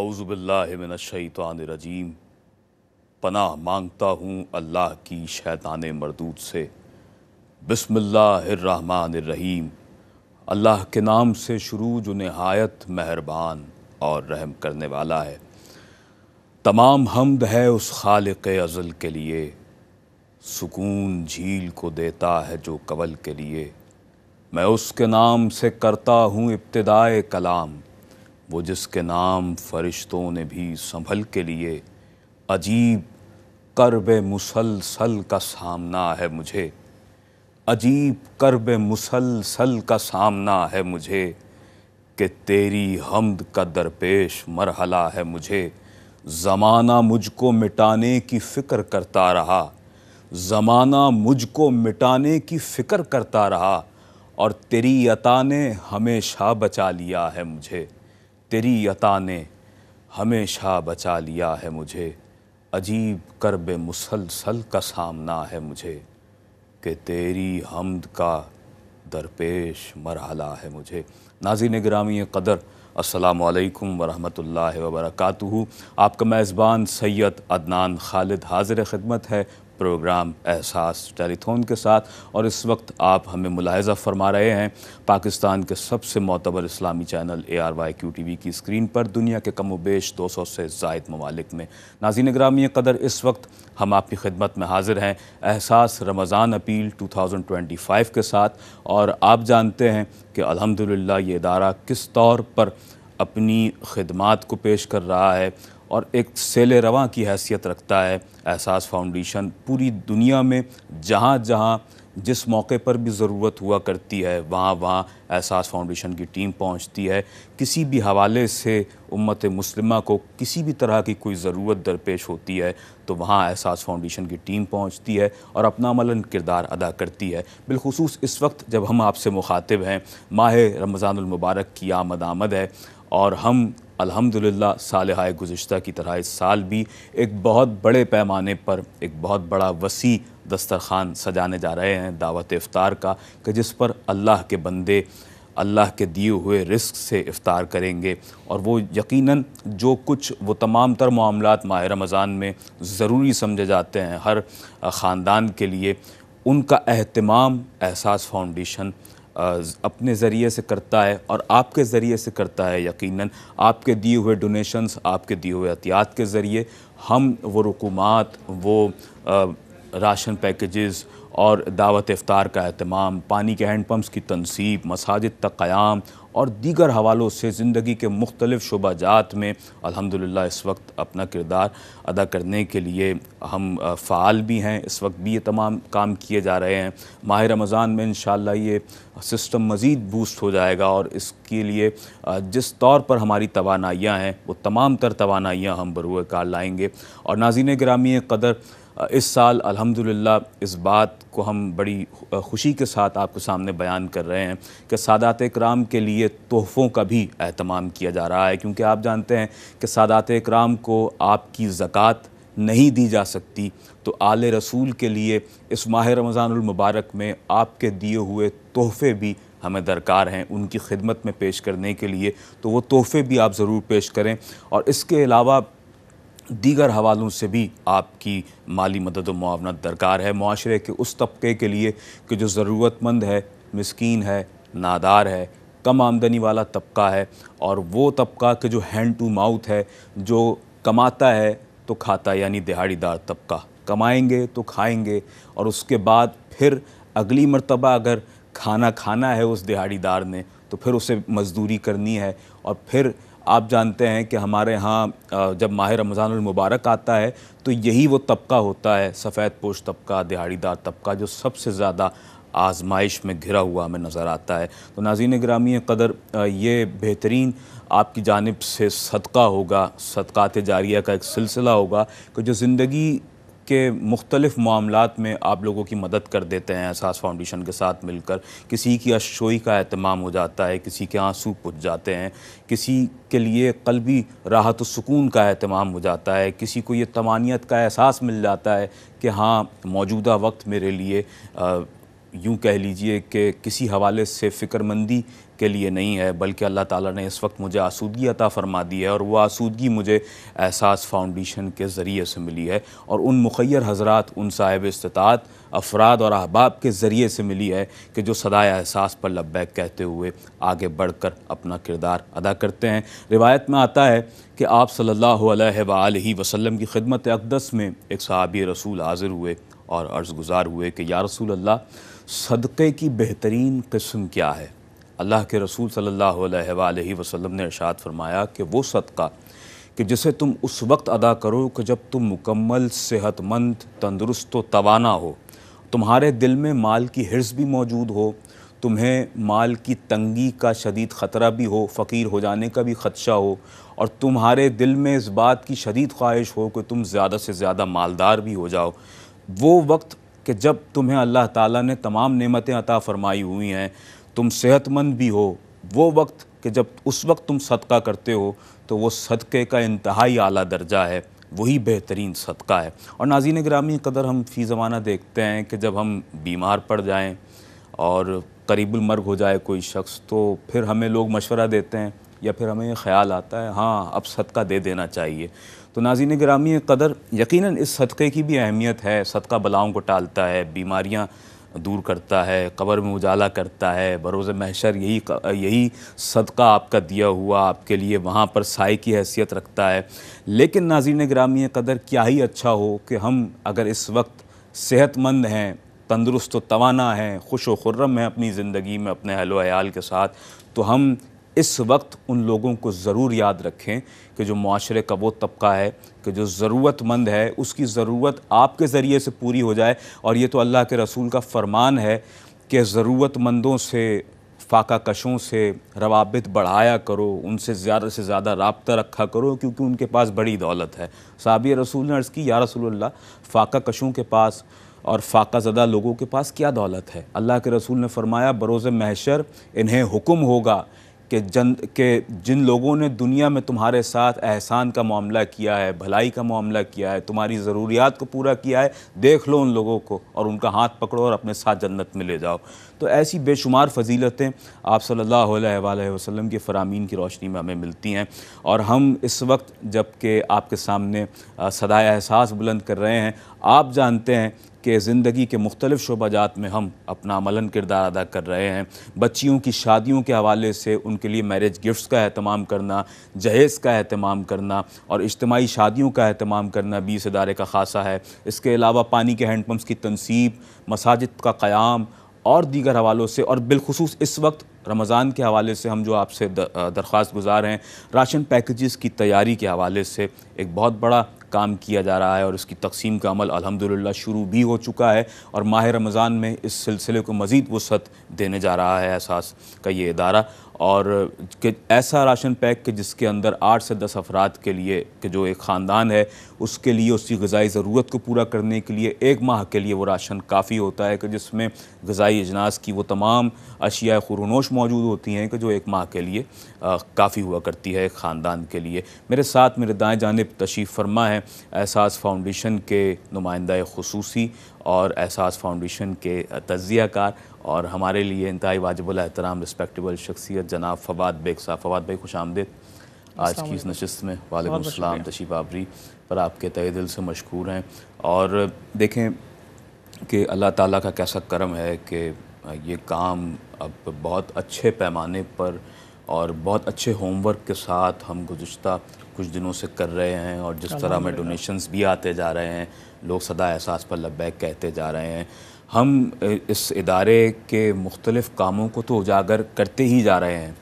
औज़ुबिल्लाहिमिनश्शैतानिर्रजीम। पनाह मांगता हूँ अल्लाह की शैतान मरदूद से। बिस्मिल्लाहिर्रहमानिर्रहीम। अल्लाह के नाम से शुरू जो नहायत मेहरबान और रहम करने वाला है। तमाम हम्द है उस खालिक़ अज़ल के लिए, सुकून झील को देता है जो कवल के लिए। मैं उसके नाम से करता हूँ इब्तिदाए कलाम, वो जिसके नाम फ़रिश्तों ने भी संभल के लिए। अजीब कर्ब मुसलसल का सामना है मुझे, अजीब कर्ब मुसलसल का सामना है मुझे, कि तेरी हम्द का दरपेश मरहला है मुझे। ज़माना मुझको मिटाने की फ़िक्र करता रहा, ज़माना मुझको मिटाने की फ़िक्र करता रहा, और तेरी अता ने हमेशा बचा लिया है मुझे। तेरी अता ने हमेशा बचा लिया है मुझे। अजीब कर्ब मुसलसल का सामना है मुझे, कि तेरी हम्द का दरपेश मरहला है मुझे। नाज़रीन गिरामी क़दर, अस्सलामु अलैकुम वरहमतुल्लाहि वबरकातुहू। आपका मेज़बान सैयद अदनान खालिद हाज़िर खिदमत है प्रोग्राम एहसास टेलीथॉन के साथ। और इस वक्त आप हमें मुलाहिज़ा फरमा रहे हैं पाकिस्तान के सबसे मोतबर इस्लामी चैनल ARYQ TV की स्क्रीन पर, दुनिया के कम व बेश 200 से ज़ायद ममालिक में। नाज़रीन गिरामी क़दर, इस वक्त हम आपकी खिदमत में हाज़िर हैं एहसास रमज़ान अपील 2025 के साथ। और आप जानते हैं कि अल्हम्दुलिल्लाह ये इदारा किस तौर पर अपनी खिदमात को पेश कर रहा है और एक सेले रवां की हैसियत रखता है। एहसास फाउंडेशन पूरी दुनिया में जहाँ जहाँ जिस मौके पर भी ज़रूरत हुआ करती है वहाँ वहाँ एहसास फाउंडेशन की टीम पहुँचती है। किसी भी हवाले से उम्मत मुस्लिमा को किसी भी तरह की कोई ज़रूरत दरपेश होती है तो वहाँ एहसास फाउंडेशन की टीम पहुँचती है और अपना अमलन किरदार अदा करती है। बिलखुसूस इस वक्त जब हम आपसे मुखातिब हैं, माह रमज़ानुल मुबारक की आमद है और हम अल्हम्दुलिल्लाह साल-ए गुज़िश्ता की तरह इस साल भी एक बहुत बड़े पैमाने पर एक बहुत बड़ा वसी दस्तरख़ान सजाने जा रहे हैं दावत इफ़्तार का, कि जिस पर अल्लाह के बंदे अल्लाह के दिए हुए रिज़्क़ से इफ़्तार करेंगे। और वो यकीनन जो कुछ वो तमाम तर मामलात माह रमज़ान में ज़रूरी समझे जाते हैं हर ख़ानदान के लिए, उनका एहतमाम एहसास फाउंडेशन अपने ज़रिए से करता है और आपके ज़रिए से करता है। यकीनन आपके दिए हुए डोनेशंस, आपके दिए हुए अतियात के ज़रिए हम वो रुकुमात, वो राशन पैकेजेस और दावत इफ़्तार का एहतमाम, पानी के हैंड पम्प्स की तनसीब, मसाजिद तक क़याम और दीगर हवालों से ज़िंदगी के मुख्तलिफ़ शुबाजात में अल्हम्दुलिल्लाह इस वक्त अपना किरदार अदा करने के लिए हम फ़ाल भी हैं। इस वक्त भी ये तमाम काम किए जा रहे हैं। माह रमज़ान में इंशाअल्लाह ये सिस्टम मज़ीद बूस्ट हो जाएगा और इसके लिए जिस तौर पर हमारी तवानाइयाँ हैं वो तमाम तर तवानाइयाँ हम बरूए कार लाएँगे। और नाज़रीन गिरामी क़दर, इस साल अल्हम्दुलिल्लाह इस बात को हम बड़ी खुशी के साथ आपके सामने बयान कर रहे हैं कि सादात इकराम के लिए तोहफ़ों का भी एहतमाम किया जा रहा है, क्योंकि आप जानते हैं कि सादात इकराम को आपकी ज़कात नहीं दी जा सकती, तो आले रसूल के लिए इस माह रमज़ानुल मुबारक में आपके दिए हुए तोहफ़े भी हमें दरकार हैं उनकी खिदमत में पेश करने के लिए। तो वो तोहफ़े भी आप ज़रूर पेश करें और इसके अलावा दीगर हवालों से भी आपकी माली मदद व मुआवनत दरकार है मुआशरे के उस तबके के लिए कि जो ज़रूरतमंद है, मिस्कीन है, नादार है, कम आमदनी वाला तबका है, और वो तबका कि जो हैंड टू माउथ है, जो कमाता है तो खाता, यानी दिहाड़ीदार तबका। कमाएंगे तो खाएंगे और उसके बाद फिर अगली मर्तबा अगर खाना खाना है उस दिहाड़ीदार ने तो फिर उसे मज़दूरी करनी है। और फिर आप जानते हैं कि हमारे यहाँ जब माह रमज़ानुल मुबारक आता है तो यही वो तबका होता है, सफ़ेद पोश तबका, दिहाड़ीदार तबका, जो सबसे ज़्यादा आजमाइश में घिरा हुआ हमें नज़र आता है। तो नाज़रीन गिरामी क़दर, ये बेहतरीन आपकी जानिब से सदका होगा, सदक़ात जारिया का एक सिलसिला होगा कि जो ज़िंदगी के मुख्तलिफ़ मामलात में आप लोगों की मदद कर देते हैं एहसास फाउंडेशन के साथ मिलकर। किसी की अशोई का एहतमाम हो जाता है, किसी के आंसू पुछ जाते हैं, किसी के लिए क़ल्बी राहत व सुकून का एहतमाम हो जाता है, किसी को ये तमानियत का एहसास मिल जाता है कि हाँ, मौजूदा वक्त मेरे लिए यूँ कह लीजिए कि किसी हवाले से फ़िक्रमंदी के लिए नहीं है, बल्कि अल्लाह ताला ने इस वक्त मुझे आसूदगी अता फ़रमा दी है, और वो आसूदगी मुझे एहसास फाउंडेशन के ज़रिए से मिली है, और उन मुखय्यर हज़रात, उन साहिब इस्तिताअत अफराद और अहबाब के ज़रिए से मिली है कि जो सदाए एहसास पर लब्बैक कहते हुए आगे बढ़कर अपना किरदार अदा करते हैं। रिवायत में आता है कि आप सल्लल्लाहु अलैहि वसल्लम की खिदमत अक़दस में एक सहाबी रसूल हाज़िर हुए और अर्ज़ गुज़ार हुए कि या रसूल अल्लाह, सदक़े की बेहतरीन किस्म क्या है? अल्लाह के रसूल सल्लल्लाहु अलैहि वसल्लम ने इरशाद फरमाया कि वो सदका कि जिसे तुम उस वक्त अदा करो कि जब तुम मुकम्मल सेहतमंद, तंदुरुस्त व तवाना हो, तुम्हारे दिल में माल की हिर्स भी मौजूद हो, तुम्हें माल की तंगी का शदीद ख़तरा भी हो, फ़कीर हो जाने का भी ख़दशा हो, और तुम्हारे दिल में इस बात की शदीद ख्वाहिश हो कि तुम ज़्यादा से ज़्यादा मालदार भी हो जाओ। वो वक्त कि जब तुम्हें अल्लाह ताला ने तमाम नेमतें अता फ़रमाई हुई हैं, तुम सेहतमंद भी हो, वो वक्त कि जब उस वक्त तुम सदका करते हो, तो वो सदक़े का इंतहाई आला दर्जा है, वही बेहतरीन सदका है। और नाज़रीन गिरामी कदर, हम फ़ी ज़माना देखते हैं कि जब हम बीमार पड़ जाएं और करीबुल मर्ग हो जाए कोई शख्स, तो फिर हमें लोग मशवरा देते हैं, या फिर हमें ख़याल आता है हाँ अब सदका दे देना चाहिए। तो नाज़रीन गिरामी कदर, यकीनन इस सदक़े की भी अहमियत है। सदका बलाओं को टालता है, बीमारियाँ दूर करता है, कब्र में उजाला करता है, बरोज़ महशर यही सदका आपका दिया हुआ आपके लिए वहाँ पर साए की हैसियत रखता है। लेकिन नाज़रीन गिरामी कदर, क्या ही अच्छा हो कि हम अगर इस वक्त सेहतमंद हैं, तंदुरुस्त व तवाना हैं, खुश व खुर्रम हैं अपनी ज़िंदगी में अपने अहलो अयाल के साथ, तो हम इस वक्त उन लोगों को ज़रूर याद रखें कि जो मुआशरे का वो तबका है कि जो ज़रूरतमंद है, उसकी ज़रूरत आपके ज़रिए से पूरी हो जाए। और ये तो अल्लाह के रसूल का फ़रमान है कि ज़रूरतमंदों से, फ़ाका कशों से रवाबित बढ़ाया करो, उनसे ज़्यादा से ज़्यादा राब्ता रखा करो, क्योंकि उनके पास बड़ी दौलत है। साहबी रसूल ने अर्ज़ की, या रसूलल्लाह, फ़ाका कशों के पास और फ़ाका ज़दा लोगों के पास क्या दौलत है? अल्लाह के रसूल ने फ़रमाया, बरोज़ महशर इन्हें हुक्म होगा कि जिन लोगों ने दुनिया में तुम्हारे साथ एहसान का मामला किया है, भलाई का मामला किया है, तुम्हारी ज़रूरियात को पूरा किया है, देख लो उन लोगों को और उनका हाथ पकड़ो और अपने साथ जन्नत में ले जाओ। तो ऐसी बेशुमार फ़जीलतें आप सल्लल्लाहु अलैहि वसल्लम की फ़रामीन की रोशनी में हमें मिलती हैं। और हम इस वक्त जबकि आपके सामने सदाए एहसास बुलंद कर रहे हैं, आप जानते हैं कि ज़िंदगी के मुख्तलिफ़ शोबाजात में हम अपना अमलन किरदार अदा कर रहे हैं। बच्चियों की शादियों के हवाले से उनके लिए मैरिज गिफ्ट्स का अहतमाम करना, जहेज़ का अहतमाम करना और इज्तिमाई शादियों का अहतमाम करना 20 इदारे का खासा है। इसके अलावा पानी के हैंडपम्प्स की तनसीब, मसाजिद का क़याम और दीगर हवालों से, और बिलखुसूस इस वक्त रमज़ान के हवाले से हम जो आपसे दरख्वास्त गुजार हैं, राशन पैकेजेस की तैयारी के हवाले से एक बहुत बड़ा काम किया जा रहा है, और इसकी तक़सीम का अमल अल्हम्दुलिल्लाह शुरू भी हो चुका है। और माह रमज़ान में इस सिलसिले को मज़ीद वुसअत देने जा रहा है एहसास का ये इदारा, और कि ऐसा राशन पैक कि जिसके अंदर 8 से 10 अफराद के लिए, कि जो एक ख़ानदान है उसके लिए उसकी ग़िज़ाई ज़रूरत को पूरा करने के लिए 1 माह के लिए वो राशन काफ़ी होता है, कि जिसमें ग़िज़ाई अजनास की वो तमाम अशिया खुरूनोश मौजूद होती हैं कि जो 1 माह के लिए काफ़ी हुआ करती है एक ख़ानदान के लिए। मेरे साथ मेरे दाएँ जानिब तशरीफ़ फरमा है एहसास फाउंडेशन के नुमाइंदा ख़ुसूसी और एहसास फाउंडेशन के तज़कियाकार और हमारे लिए इंतहाई वाजिबुल एहतराम रिस्पेक्टेबल शख्सियत जनाब फ़वाद बेग साहब। फ़वाद भाई खुश आमदीद आज की इस नशिस्त में। वालेकुम अस्सलाम, तशरीफ़ आबरी पर आपके तहे दिल से मशकूर हैं। और देखें कि अल्लाह ताला का कैसा करम है कि ये काम अब बहुत अच्छे पैमाने पर और बहुत अच्छे होमवर्क के साथ हम गुज़िश्ता कुछ दिनों से कर रहे हैं, और जिस तरह में डोनेशंस भी आते जा रहे हैं, लोग सदा एहसास पर लब्बैक कहते जा रहे हैं, हम इस इदारे के मुख्तलिफ़ कामों को तो उजागर करते ही जा रहे हैं।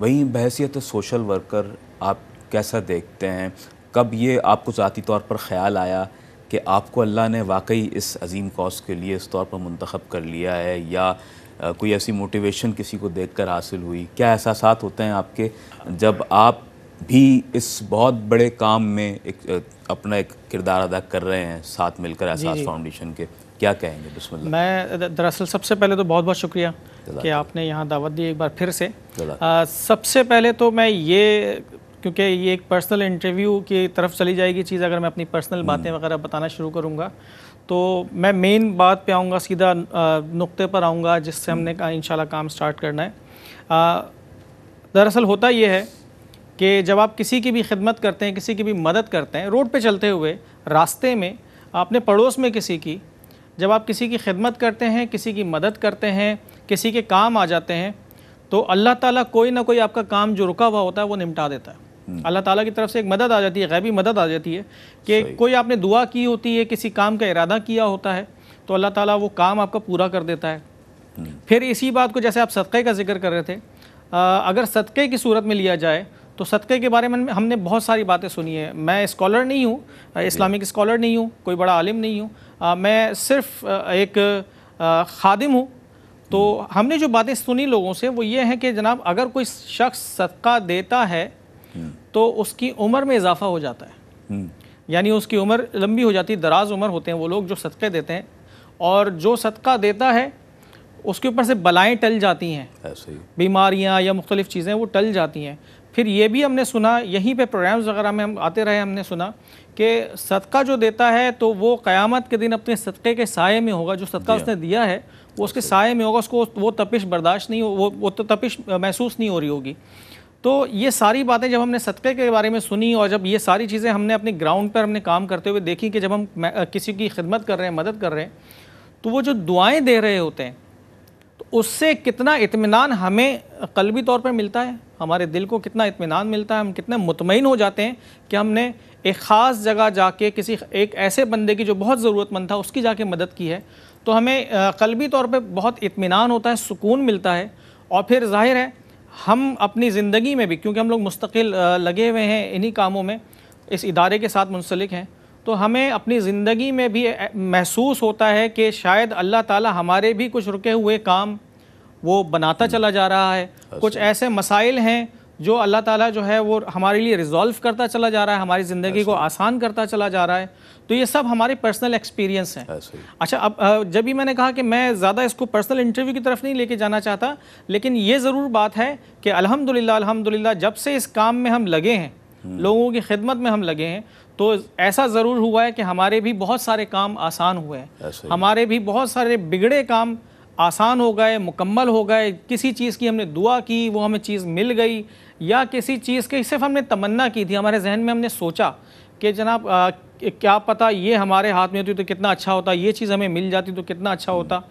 वहीं बहैसियत सोशल वर्कर आप कैसा देखते हैं? कब ये आपको ज़ाती तौर पर ख़याल आया कि आपको अल्लाह ने वाकई इस अजीम कॉज़ के लिए इस तौर पर मुंतखब कर लिया है, या कोई ऐसी मोटिवेशन किसी को देखकर हासिल हुई? क्या एहसासात होते हैं आपके जब आप भी इस बहुत बड़े काम में अपना एक किरदार अदा कर रहे हैं साथ मिलकर एहसास फाउंडेशन के? क्या कहेंगे? बिस्मिल्लाह। मैं दरअसल सबसे पहले तो बहुत बहुत शुक्रिया कि आपने यहाँ दावत दी एक बार फिर से। सबसे पहले तो मैं ये, क्योंकि ये एक पर्सनल इंटरव्यू की तरफ चली जाएगी चीज़, अगर मैं अपनी पर्सनल बातें वगैरह बताना शुरू करूँगा तो मैं मेन बात पे आऊँगा, सीधा नुक्ते पर आऊँगा जिससे हमने इंशाल्लाह काम स्टार्ट करना है। दरअसल होता ये है कि जब आप किसी की भी खिदमत करते हैं, किसी की भी मदद करते हैं, रोड पे चलते हुए, रास्ते में, अपने पड़ोस में किसी की, जब आप किसी की खिदमत करते हैं, किसी की मदद करते हैं, किसी के काम आ जाते हैं, तो अल्लाह ताला कोई ना कोई आपका काम जो रुका हुआ होता है वो निपटा देता है। अल्लाह ताला की तरफ से एक मदद आ जाती है, गैबी मदद आ जाती है कि कोई आपने दुआ की होती है, किसी काम का इरादा किया होता है, तो अल्लाह ताला वो काम आपका पूरा कर देता है। फिर इसी बात को, जैसे आप सदक़े का जिक्र कर रहे थे, अगर सदक़े की सूरत में लिया जाए तो सदक़े के बारे में हमने बहुत सारी बातें सुनी है। मैं स्कॉलर नहीं हूँ, इस्लामिक स्कॉलर नहीं हूँ, कोई बड़ा आलिम नहीं हूँ, मैं सिर्फ एक खादिम हूँ। तो हमने जो बातें सुनी लोगों से वो ये है कि जनाब, अगर कोई शख्स सदका देता है तो उसकी उम्र में इजाफ़ा हो जाता है, यानी उसकी उम्र लंबी हो जाती है, दराज उम्र होते हैं वो लोग जो सदक़े देते हैं, और जो सदका देता है उसके ऊपर से बलाएँ टल जाती हैं, बीमारियाँ या मुख्तलिफ़ चीज़ें वो टल जाती हैं। फिर ये भी हमने सुना, यहीं पे प्रोग्राम्स वगैरह में हम आते रहे, हमने सुना कि सदका जो देता है तो वो क़यामत के दिन अपने सदक़े के साये में होगा, जो सदका उसने दिया है वो उसके साये में होगा, उसको वो तपिश बर्दाश्त नहीं हो, वो तो तपिश महसूस नहीं हो रही होगी। तो ये सारी बातें जब हमने सदक़े के बारे में सुनी, और जब ये सारी चीज़ें हमने अपने ग्राउंड पर हमने काम करते हुए देखी कि जब हम किसी की खिदमत कर रहे हैं, मदद कर रहे हैं, तो वो जो दुआएँ दे रहे होते हैं तो उससे कितना इत्मीनान हमें क़ल्बी तौर पर मिलता है, हमारे दिल को कितना इत्मीनान मिलता है, हम कितने मुतमईन हो जाते हैं कि हमने एक ख़ास जगह जाके किसी एक ऐसे बंदे की जो बहुत ज़रूरतमंद था उसकी जाके मदद की है, तो हमें क़ल्बी तौर पे बहुत इत्मीनान होता है, सुकून मिलता है। और फिर ज़ाहिर है हम अपनी ज़िंदगी में भी, क्योंकि हम लोग मुस्तकिल लगे हुए हैं इन्हीं कामों में, इस इदारे के साथ मुंसलिक हैं, तो हमें अपनी ज़िंदगी में भी महसूस होता है कि शायद अल्लाह ताला हमारे भी कुछ रुके हुए काम वो बनाता चला जा रहा है, कुछ ऐसे मसाइल हैं जो अल्लाह ताला जो है वो हमारे लिए रिज़ॉल्व करता चला जा रहा है, हमारी ज़िंदगी को आसान करता चला जा रहा है। तो ये सब हमारे पर्सनल एक्सपीरियंस हैं। अच्छा, अब जब भी मैंने कहा कि मैं ज़्यादा इसको पर्सनल इंटरव्यू की तरफ नहीं लेके जाना चाहता, लेकिन ये ज़रूर बात है कि अल्हम्दुलिल्लाह जब से इस काम में हम लगे हैं, लोगों की खिदमत में हम लगे हैं, तो ऐसा ज़रूर हुआ है कि हमारे भी बहुत सारे काम आसान हुए हैं, हमारे भी बहुत सारे बिगड़े काम आसान हो गए, मुकम्मल हो गए। किसी चीज़ की हमने दुआ की, वो हमें चीज़ मिल गई, या किसी चीज़ की सिर्फ हमने तमन्ना की थी, हमारे जहन में हमने सोचा कि जनाब क्या पता ये हमारे हाथ में होती तो कितना अच्छा होता, ये चीज़ हमें मिल जाती तो कितना अच्छा होता।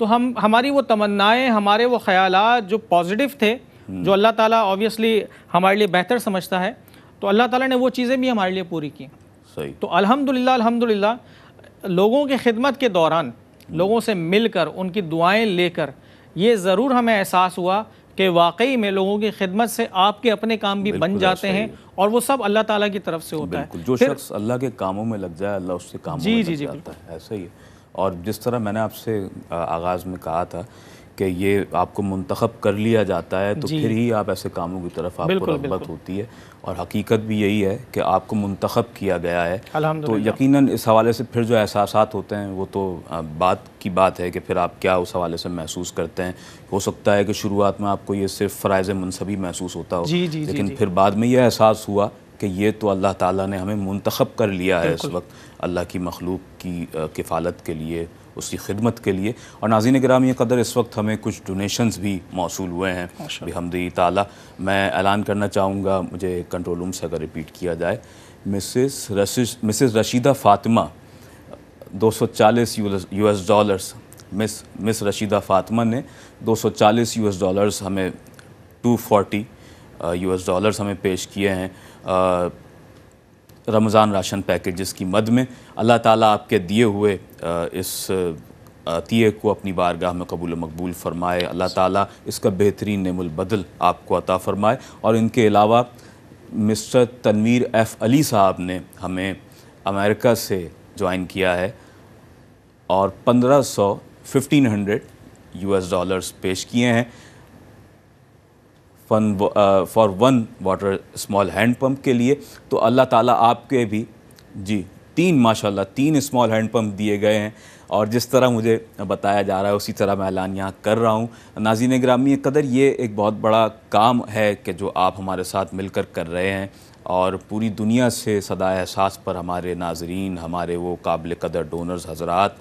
तो हमारी वो तमन्नाएँ, हमारे वो ख़यालात जो पॉजिटिव थे, जो अल्लाह ताला ऑब्वियसली हमारे लिए बेहतर समझता है, तो अल्लाह ताला ने वो चीज़ें भी हमारे लिए पूरी की। सही। तो अल्हम्दुलिल्लाह लोगों की खिदमत के दौरान, लोगों से मिलकर, उनकी दुआएं लेकर, ये ज़रूर हमें एहसास हुआ कि वाकई में लोगों की खिदमत से आपके अपने काम भी बन जाते हैं, और वो सब अल्लाह ताला की तरफ से होता है। जो शख्स अल्लाह के कामों में लग जाए, अल्लाह उसके कामों में लग जाता है, ऐसा ही है। और जिस तरह मैंने आपसे आगाज़ में कहा था कि ये आपको मुंतखब कर लिया जाता है, तो फिर ही आप ऐसे कामों की तरफ आपको रग़बत होती है, और हकीकत भी यही है कि आपको मुंतखब किया गया है। तो यकीनन इस हवाले से फिर जो एहसासात होते हैं वो तो बात की बात है कि फिर आप क्या उस हवाले से महसूस करते हैं। हो सकता है कि शुरुआत में आपको ये सिर्फ फ़राइज़ मुनसबी महसूस होता हो, लेकिन फिर बाद में यह एहसास हुआ कि ये तो अल्लाह ताला ने हमें मुंतखब कर लिया है इस वक्त अल्लाह की मखलूक की किफ़ालत के लिए, उसकी खिदमत के लिए। और नाज़रीन गिरामी क़दर, इस वक्त हमें कुछ डोनेशंस भी मौसूल हुए हैं बिहम्दिही ताला। मैं ऐलान करना चाहूँगा, मुझे कंट्रोल रूम से अगर रिपीट किया जाए, Mrs Rashida Fatima $240 US, miss Rashida Fatima ने $240 US हमें, $240 US हमें पेश किए हैं रमज़ान राशन पैकेजेस की मद में। अल्लाह ताला आपके दिए हुए इस अतिये को अपनी बारगाह में कबूल मकबूल फ़रमाए। अल्लाह ताला इसका बेहतरीन नेमुल बदल आपको अता फ़रमाए। और इनके अलावा मिस्टर तनवीर F अली साहब ने हमें अमेरिका से ज्वाइन किया है और $1500 US पेश किए हैं for one water small hand pump के लिए। तो अल्लाह ताला आपके भी जी 3 माशाल्लाह 3 स्मॉल हैंड पंप दिए गए हैं, और जिस तरह मुझे बताया जा रहा है उसी तरह मैं ऐलान यहाँ कर रहा हूँ। नाज़रीन गिरामी क़दर, ये एक बहुत बड़ा काम है कि जो आप हमारे साथ मिलकर कर रहे हैं, और पूरी दुनिया से सदा एहसास पर हमारे नाज़रीन, हमारे वो काबिल क़दर डोनर्स हज़रात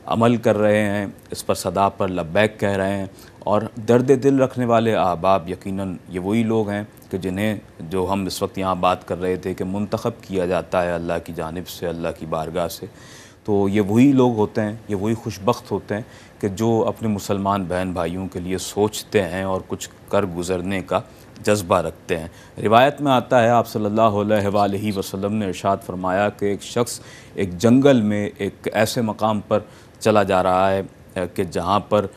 अमल कर रहे हैं, इस पर सदा पर लब्बैक कह रहे हैं। और दर्द दिल रखने वाले अहबाब यकीनन ये वही लोग हैं कि जिन्हें, जो हम इस वक्त यहाँ बात कर रहे थे कि मुंतखब किया जाता है अल्लाह की जानिब से, अल्लाह की बारगाह से, तो ये वही लोग होते हैं, ये वही खुशबख्त होते हैं कि जो अपने मुसलमान बहन भाइयों के लिए सोचते हैं और कुछ कर गुज़रने का जज्बा रखते हैं। रिवायत में आता है आप सल्लल्लाहु अलैहि वसल्लम ने इरशाद फरमाया कि एक शख्स एक जंगल में एक ऐसे मकाम पर चला जा रहा है कि जहाँ पर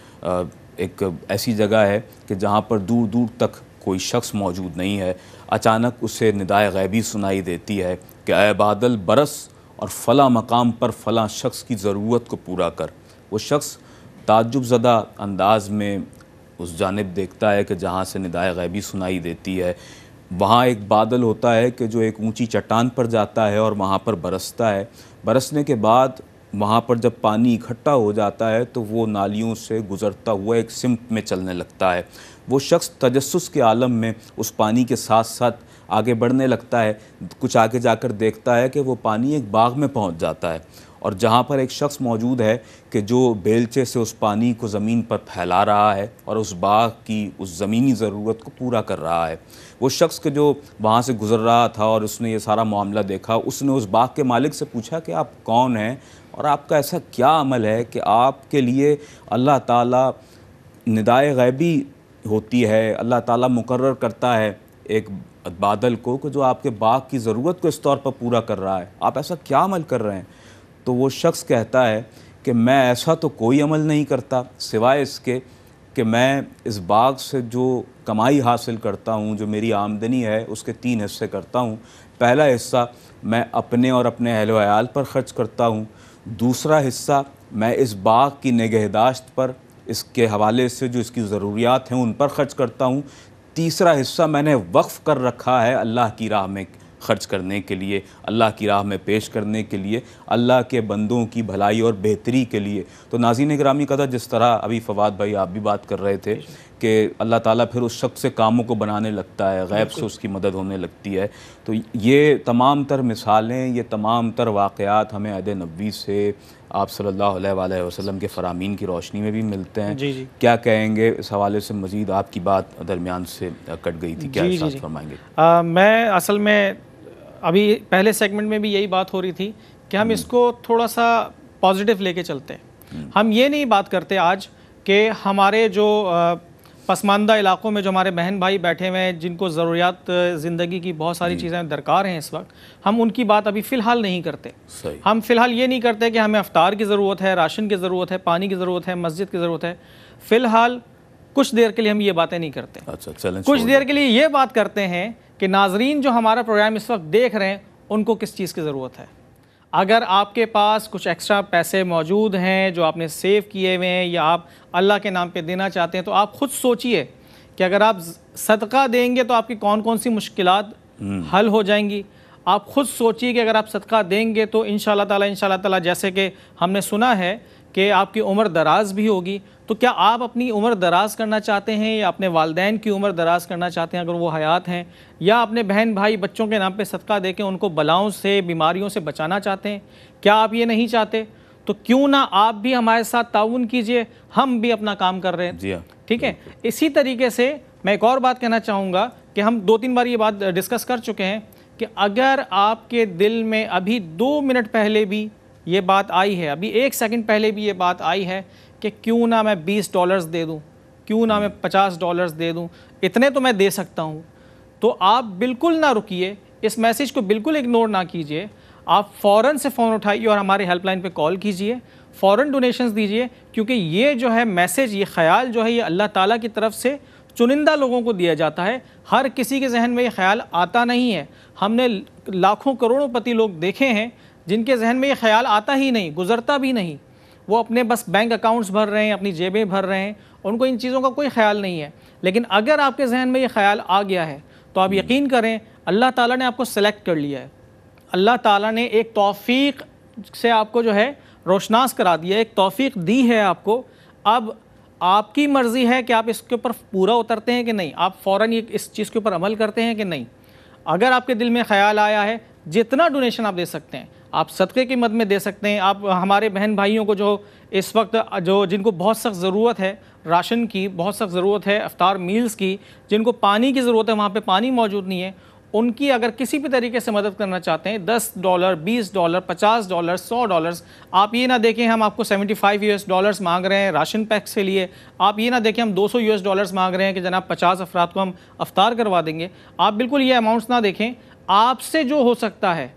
एक ऐसी जगह है कि जहाँ पर दूर दूर तक कोई शख्स मौजूद नहीं है। अचानक उसे निदाए गैबी सुनाई देती है कि ऐ बादल बरस और फ़ला मकाम पर फ़ला शख्स की ज़रूरत को पूरा कर। वो शख्स ताज्जुब ज़दा अंदाज में उस जानिब देखता है कि जहाँ से निदाए गैबी सुनाई देती है। वहाँ एक बादल होता है कि जो एक ऊंची चट्टान पर जाता है और वहाँ पर बरसता है। बरसने के बाद वहाँ पर जब पानी इकट्ठा हो जाता है तो वो नालियों से गुज़रता हुआ एक सिमत में चलने लगता है। वो शख्स तजस्सुस के आलम में उस पानी के साथ साथ आगे बढ़ने लगता है। कुछ आगे जाकर देखता है कि वो पानी एक बाग में पहुँच जाता है और जहाँ पर एक शख्स मौजूद है कि जो बेलचे से उस पानी को ज़मीन पर फैला रहा है और उस बाग की उस ज़मीनी ज़रूरत को पूरा कर रहा है। वो शख्स के जो वहाँ से गुज़र रहा था और उसने ये सारा मामला देखा, उसने उस बाग के मालिक से पूछा कि आप कौन हैं और आपका ऐसा क्या अमल है कि आपके लिए अल्लाह ताला निदाए गैबी होती है, अल्लाह ताला मुकर्रर करता है एक बादल को कि जो आपके बाग की ज़रूरत को इस तौर पर पूरा कर रहा है, आप ऐसा क्या अमल कर रहे हैं? तो वो शख्स कहता है कि मैं ऐसा तो कोई अमल नहीं करता सिवाय इसके कि मैं इस बाग से जो कमाई हासिल करता हूँ, जो मेरी आमदनी है, उसके 3 हिस्से करता हूँ। पहला हिस्सा मैं अपने और अपने अहल व अयाल पर ख़र्च करता हूँ। दूसरा हिस्सा मैं इस बाग की निगहदाश्त पर, इसके हवाले से जो इसकी ज़रूरियात हैं उन पर ख़र्च करता हूँ। तीसरा हिस्सा मैंने वक्फ़ कर रखा है अल्लाह की राह में ख़र्च करने के लिए, अल्लाह की राह में पेश करने के लिए, अल्लाह के बंदों की भलाई और बेहतरी के लिए। तो नाज़रीन गिरामी कदर, जिस तरह अभी फ़वाद भाई आप भी बात कर रहे थे कि अल्लाह ताला फिर उस शख्स से कामों को बनाने लगता है, गैब से उसकी मदद होने लगती है। तो ये तमाम तर मिसालें, ये तमाम तर वाक़यात हमें अहद नबवी से, आप सल्लल्लाहु अलैहि वसल्लम के फ़रामीन की रोशनी में भी मिलते हैं। जी जी। क्या कहेंगे इस हवाले से? मज़ीद आपकी बात दरमियान से कट गई थी, क्या इरशाद फरमाएंगे? मैं असल में अभी पहले सेगमेंट में भी यही बात हो रही थी कि हम इसको थोड़ा सा पॉजिटिव लेके चलते हैं। हम ये नहीं बात करते आज कि हमारे जो पसमानदा इलाकों में जो हमारे बहन भाई बैठे हुए हैं, जिनको ज़रूरियात ज़िंदगी की बहुत सारी चीज़ें दरकार हैं इस वक्त, हम उनकी बात अभी फ़िलहाल नहीं करते। हम फ़िलहाल ये नहीं करते कि हमें अफ्तार की ज़रूरत है, राशन की ज़रूरत है, पानी की ज़रूरत है, मस्जिद की ज़रूरत है। फ़िलहाल कुछ देर के लिए हम ये बातें नहीं करते। अच्छा, कुछ देर के लिए ये बात करते हैं कि नाजरीन जो हमारा प्रोग्राम इस वक्त देख रहे हैं उनको किस चीज़ की ज़रूरत है। अगर आपके पास कुछ एक्स्ट्रा पैसे मौजूद हैं जो आपने सेव किए हुए हैं या आप अल्लाह के नाम पे देना चाहते हैं, तो आप ख़ुद सोचिए कि अगर आप सदका देंगे तो आपकी कौन कौन सी मुश्किलात हल हो जाएंगी। आप ख़ुद सोचिए कि अगर आप सदका देंगे तो इंशाअल्लाह ताला जैसे कि हमने सुना है कि आपकी उम्र दराज भी होगी। तो क्या आप अपनी उम्र दराज करना चाहते हैं या अपने वालिदैन की उम्र दराज करना चाहते हैं अगर वो हयात हैं, या अपने बहन भाई बच्चों के नाम पे सदका दे के उनको बलाओं से, बीमारियों से बचाना चाहते हैं? क्या आप ये नहीं चाहते? तो क्यों ना आप भी हमारे साथ ताउन कीजिए, हम भी अपना काम कर रहे हैं। जी हाँ, ठीक है। इसी तरीके से मैं एक और बात कहना चाहूँगा कि हम 2-3 बार ये बात डिस्कस कर चुके हैं कि अगर आपके दिल में अभी 2 मिनट पहले भी ये बात आई है, अभी 1 सेकंड पहले भी ये बात आई है कि क्यों ना मैं $20 दे दूं, क्यों ना मैं $50 दे दूं, इतने तो मैं दे सकता हूं, तो आप बिल्कुल ना रुकिए, इस मैसेज को बिल्कुल इग्नोर ना कीजिए। आप फ़ौरन से फ़ोन उठाइए और हमारे हेल्पलाइन पे कॉल कीजिए, फ़ौरन डोनेशंस दीजिए, क्योंकि ये जो है मैसेज, ये ख्याल जो है, ये अल्लाह ताला की तरफ से चुनिंदा लोगों को दिया जाता है। हर किसी के जहन में ये ख्याल आता नहीं है। हमने लाखों करोड़ों पति लोग देखे हैं जिनके जहन में ये ख्याल आता ही नहीं, गुजरता भी नहीं। वो अपने बस बैंक अकाउंट्स भर रहे हैं, अपनी जेबें भर रहे हैं, उनको इन चीज़ों का कोई ख्याल नहीं है। लेकिन अगर आपके जहन में ये ख्याल आ गया है तो आप यकीन करें अल्लाह ताला ने आपको सेलेक्ट कर लिया है। अल्लाह ताला ने एक तौफीक से आपको जो है रोशनास करा दिया, एक तौफीक दी है आपको। अब आपकी मर्ज़ी है कि आप इसके ऊपर पूरा उतरते हैं कि नहीं, आप फ़ौरन ये इस चीज़ के ऊपर अमल करते हैं कि नहीं। अगर आपके दिल में ख्याल आया है, जितना डोनेशन आप दे सकते हैं, आप सदक़े की मद में दे सकते हैं। आप हमारे बहन भाइयों को जो इस वक्त जिनको बहुत सख्त ज़रूरत है राशन की, बहुत सख्त ज़रूरत है इफ्तार मील्स की, जिनको पानी की ज़रूरत है, वहाँ पे पानी मौजूद नहीं है, उनकी अगर किसी भी तरीके से मदद करना चाहते हैं, $10, $20, $50, $100, आप ये ना देखें हम आपको $75 मांग रहे हैं राशन पैक्स के लिए, आप ये ना देखें हम $200 मांग रहे हैं कि जनाब 50 अफराद को हम अफ्तार करवा देंगे। आप बिल्कुल ये अमाउंट्स ना देखें, आपसे जो हो सकता है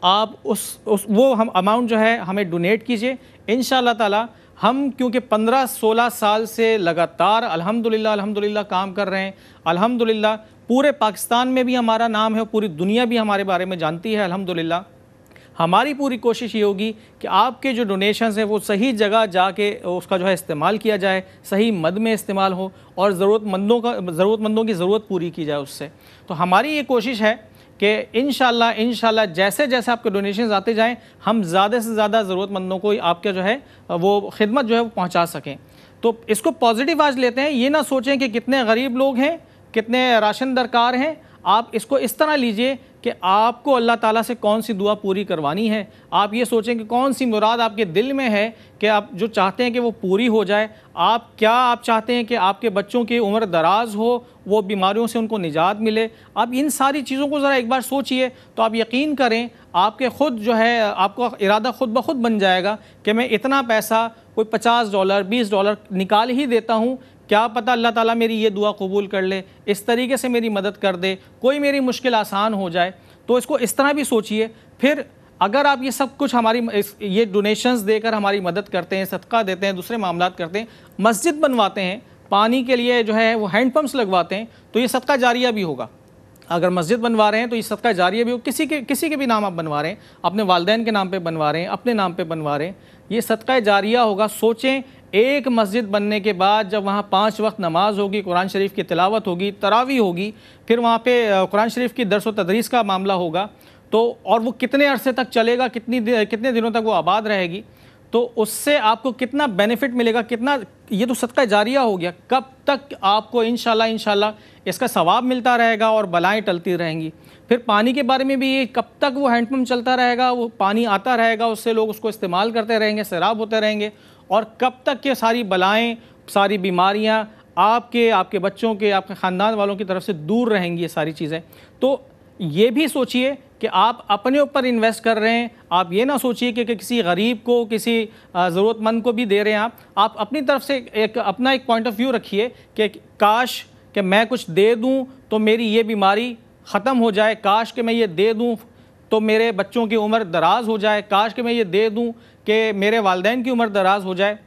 आप वो हम अमाउंट जो है हमें डोनेट कीजिए। इंशाअल्लाह ताला हम क्योंकि 15-16 साल से लगातार अल्हम्दुलिल्लाह काम कर रहे हैं, अल्हम्दुलिल्लाह पूरे पाकिस्तान में भी हमारा नाम है, पूरी दुनिया भी हमारे बारे में जानती है अल्हम्दुलिल्लाह। हमारी पूरी कोशिश ये होगी कि आपके जो डोनेशंस हैं वो सही जगह जाके उसका जो है इस्तेमाल किया जाए, सही मद में इस्तेमाल हो और ज़रूरतमंदों की ज़रूरत पूरी की जाए उससे। तो हमारी ये कोशिश है कि इंशाल्लाह जैसे जैसे आपके डोनेशंस आते जाएं, हम ज़्यादा से ज़्यादा ज़रूरतमंदों को आपके जो है वो खिदमत जो है वो पहुँचा सकें। तो इसको पॉजिटिव आज लेते हैं, ये ना सोचें कि कितने गरीब लोग हैं, कितने राशन दरकार हैं। आप इसको इस तरह लीजिए कि आपको अल्लाह ताला से कौन सी दुआ पूरी करवानी है। आप ये सोचें कि कौन सी मुराद आपके दिल में है कि आप जो चाहते हैं कि वो पूरी हो जाए। आप चाहते हैं कि आपके बच्चों की उम्र दराज हो, वो बीमारियों से उनको निजात मिले। आप इन सारी चीज़ों को ज़रा एक बार सोचिए, तो आप यकीन करें आपके ख़ुद जो है आपका इरादा ख़ुद ब खुद बन जाएगा कि मैं इतना पैसा कोई $50 $20 निकाल ही देता हूँ, क्या पता अल्लाह ताला मेरी ये दुआ कबूल कर ले, इस तरीके से मेरी मदद कर दे, कोई मेरी मुश्किल आसान हो जाए। तो इसको इस तरह भी सोचिए। फिर अगर आप ये सब कुछ ये डोनेशंस देकर हमारी मदद करते हैं, सदका देते हैं, दूसरे मामलात करते हैं, मस्जिद बनवाते हैं, पानी के लिए जो है वो हैंड पम्प्स लगवाते हैं, तो ये सदका जारिया भी होगा। अगर मस्जिद बनवा रहे हैं तो ये सदका जारिया भी हो, किसी के भी नाम आप बनवा रहे हैं, अपने वालिदैन के नाम पे बनवा रहे हैं, अपने नाम पे बनवा रहे हैं, ये सदका जारिया होगा। सोचें एक मस्जिद बनने के बाद जब वहाँ 5 वक्त नमाज होगी, कुरान शरीफ की तिलावत होगी, तरावी होगी, फिर वहाँ पे कुरान शरीफ की दर्स व तदरीस का मामला होगा, तो और वो कितने अरसे तक चलेगा, कितने दिनों तक वो आबाद रहेगी, तो उससे आपको कितना बेनिफिट मिलेगा, कितना ये तो सदका जारिया हो गया। कब तक आपको इंशाल्लाह इसका सवाब मिलता रहेगा और बलाएं टलती रहेंगी। फिर पानी के बारे में भी ये, कब तक वो हैंडपम्प चलता रहेगा, वो पानी आता रहेगा, उससे लोग उसको इस्तेमाल करते रहेंगे, सैराब होते रहेंगे, और कब तक के सारी बलाएं, सारी बीमारियां आपके बच्चों के, आपके ख़ानदान वालों की तरफ से दूर रहेंगी ये सारी चीज़ें। तो ये भी सोचिए कि आप अपने ऊपर इन्वेस्ट कर रहे हैं। आप ये ना सोचिए कि किसी गरीब को, किसी ज़रूरतमंद को भी दे रहे हैं। आप अपनी तरफ से अपना एक पॉइंट ऑफ व्यू रखिए कि काश कि मैं कुछ दे दूं तो मेरी ये बीमारी ख़त्म हो जाए, काश कि मैं ये दे दूं तो मेरे बच्चों की उम्र दराज हो जाए, काश कि मैं ये दे दूं कि मेरे वालिदैन की उम्र दराज हो जाए।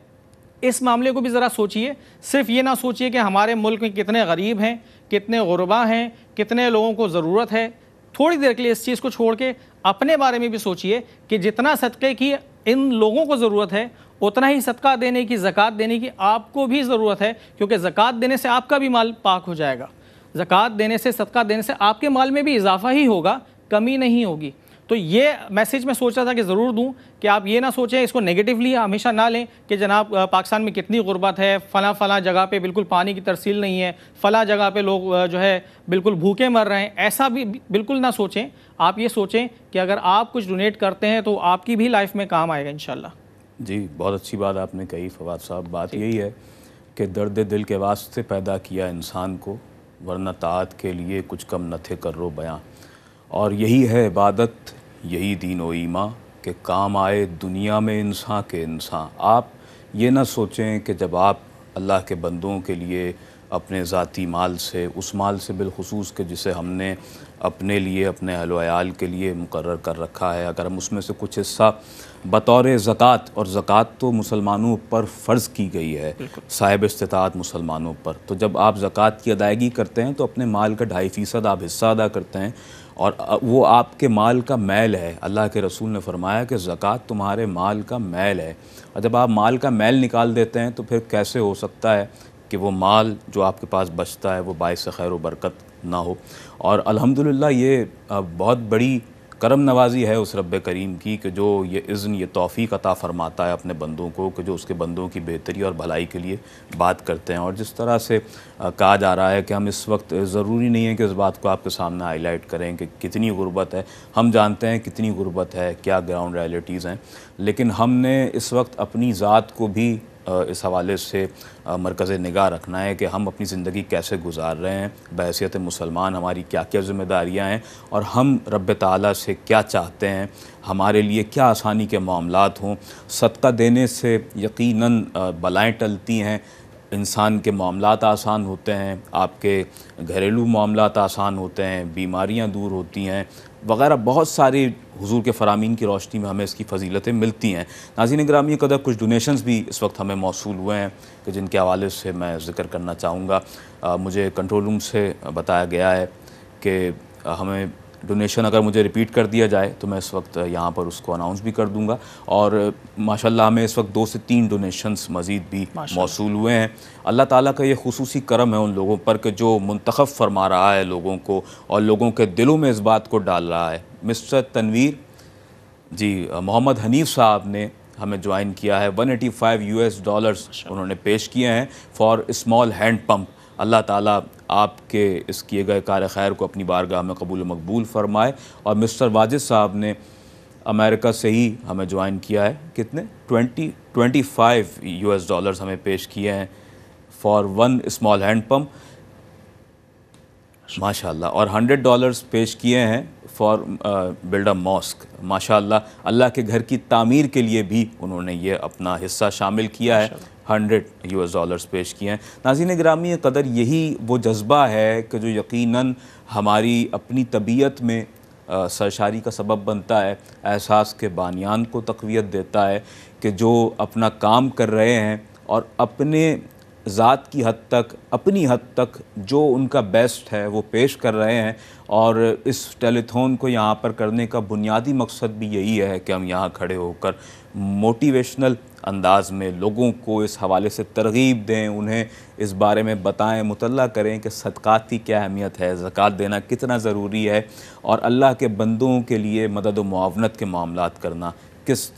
इस मामले को भी ज़रा सोचिए। सिर्फ ये ना सोचिए कि हमारे मुल्क में कितने गरीब हैं, कितने गुरबा हैं, कितने लोगों को ज़रूरत है। थोड़ी देर के लिए इस चीज़ को छोड़ के अपने बारे में भी सोचिए कि जितना सदक़े की इन लोगों को ज़रूरत है, उतना ही सदका देने की, ज़कात देने की आपको भी ज़रूरत है, क्योंकि ज़कात देने से आपका भी माल पाक हो जाएगा। ज़कात देने से, सदका देने से आपके माल में भी इजाफ़ा ही होगा, कमी नहीं होगी। तो ये मैसेज मैं सोच रहा था कि ज़रूर दूं कि आप ये ना सोचें, इसको नेगेटिवली हमेशा ना लें कि जनाब पाकिस्तान में कितनी गुर्बत है, फ़ला जगह पे बिल्कुल पानी की तरसील नहीं है, फ़ला जगह पे लोग जो है बिल्कुल भूखे मर रहे हैं। ऐसा भी बिल्कुल ना सोचें। आप ये सोचें कि अगर आप कुछ डोनेट करते हैं तो आपकी भी लाइफ में काम आएगा इंशाल्लाह। जी, बहुत अच्छी बात आपने कही फवाद साहब। बात यही है कि दर्द दिल के वास्ते पैदा किया इंसान को, वरना ताअत के लिए कुछ कम न थे कर्रो बयां। और यही है इबादत, यही दीन व ईमान के काम आए दुनिया में इंसान के इंसान। आप ये ना सोचें कि जब आप अल्लाह के बंदों के लिए अपने ज़ाती माल से, उस माल से बिलखुसूस के जिसे हमने अपने लिए, अपने अहल व अयाल के लिए मुकर्रर कर रखा है, अगर हम उसमें से कुछ हिस्सा बतौर ज़कात, और ज़कात तो मुसलमानों पर फ़र्ज़ की गई है साहिब इस्तिताअत मुसलमानों पर, तो जब आप ज़कात की अदायगी करते हैं तो अपने माल का 2.5% आप हिस्सा अदा करते हैं, और वो आपके माल का मैल है। अल्लाह के रसूल ने फरमाया कि ज़कात तुम्हारे माल का मैल है, और जब आप माल का मैल निकाल देते हैं तो फिर कैसे हो सकता है कि वो माल जो आपके पास बचता है वो बाइस खैर व बरकत ना हो। और अल्हम्दुलिल्लाह ये बहुत बड़ी करम नवाजी है उस रब्ब करीम की कि जो ये इज़्न, ये तौफ़ीक़ अता फ़रमाता है अपने बंदों को कि जो उसके बंदों की बेहतरी और भलाई के लिए बात करते हैं। और जिस तरह से कहा जा रहा है कि हम इस वक्त, ज़रूरी नहीं है कि इस बात को आपके सामने हाईलाइट करें कि कितनी गुर्बत है, हम जानते हैं कितनी गुर्बत है, क्या ग्राउंड रियलिटीज़ हैं, लेकिन हमने इस वक्त अपनी ज़ात को भी इस हवाले से मरकज़ निगाह रखना है कि हम अपनी ज़िंदगी कैसे गुजार रहे हैं, बहैसियत मुसलमान हमारी क्या क्या ज़िम्मेदारियाँ हैं और हम रब ताला से क्या चाहते हैं, हमारे लिए क्या आसानी के मामलात हों। सदका देने से यकीनन बलाएँ टलती हैं, इंसान के मामलात आसान होते हैं, आपके घरेलू मामलात आसान होते हैं, बीमारियां दूर होती हैं वग़ैरह, बहुत सारी हुजूर के फ़रामीन की रोशनी में हमें इसकी फ़जीलतें मिलती हैं। नाज़रीन गिरामी क़दर, कुछ डोनेशंस भी इस वक्त हमें मौसूल हुए हैं कि जिनके हवाले से मैं ज़िक्र करना चाहूँगा। मुझे कंट्रोल रूम से बताया गया है कि हमें डोनेशन अगर मुझे रिपीट कर दिया जाए तो मैं इस वक्त यहाँ पर उसको अनाउंस भी कर दूँगा। और माशाल्लाह हमें इस वक्त 2 से 3 डोनेशंस मज़ीद भी मौसूल हुए हैं। अल्लाह ताला का ये खुसूसी करम है उन लोगों पर कि जो मुंतखब फरमा रहा है लोगों को और लोगों के दिलों में इस बात को डाल रहा है। मिस्टर तनवीर जी, मोहम्मद हनीफ़ साहब ने हमें ज्वाइन किया है। $185 उन्होंने पेश किए हैं फॉर स्मॉल हैंड पम्प। अल्लाह ताला आपके इस किए गए कार खैर को अपनी बारगाह में कबूल मकबूल फरमाए। और मिस्टर वाजिद साहब ने अमेरिका से ही हमें ज्वाइन किया है, कितने $25 हमें पेश किए हैं फॉर 1 स्मॉल हैंड पम्प, माशाल्लाह। और $100 पेश किए हैं फॉर बिल्ड अ मॉस्क, माशाल्लाह। अल्लाह के घर की तामीर के लिए भी उन्होंने ये अपना हिस्सा शामिल किया है, $100 पेश किए हैं। नाज़रीन गिरामी क़दर, यही वो जज्बा है कि जो यकीनन हमारी अपनी तबीयत में सरशारी का सबब बनता है, एहसास के बानियान को तक़वियत देता है कि जो अपना काम कर रहे हैं और अपने ज़ात की हद तक, अपनी हद तक जो उनका बेस्ट है वो पेश कर रहे हैं। और इस टेलीथॉन को यहाँ पर करने का बुनियादी मकसद भी यही है कि हम यहाँ खड़े होकर मोटिवेशनल अंदाज़ में लोगों को इस हवाले से तरग़ीब दें, उन्हें इस बारे में बताएं, मुतल्ला करें कि सदक़ात की क्या अहमियत है, ज़कात देना कितना ज़रूरी है और अल्लाह के बंदों के लिए मदद व मुआवनत के मामलात करना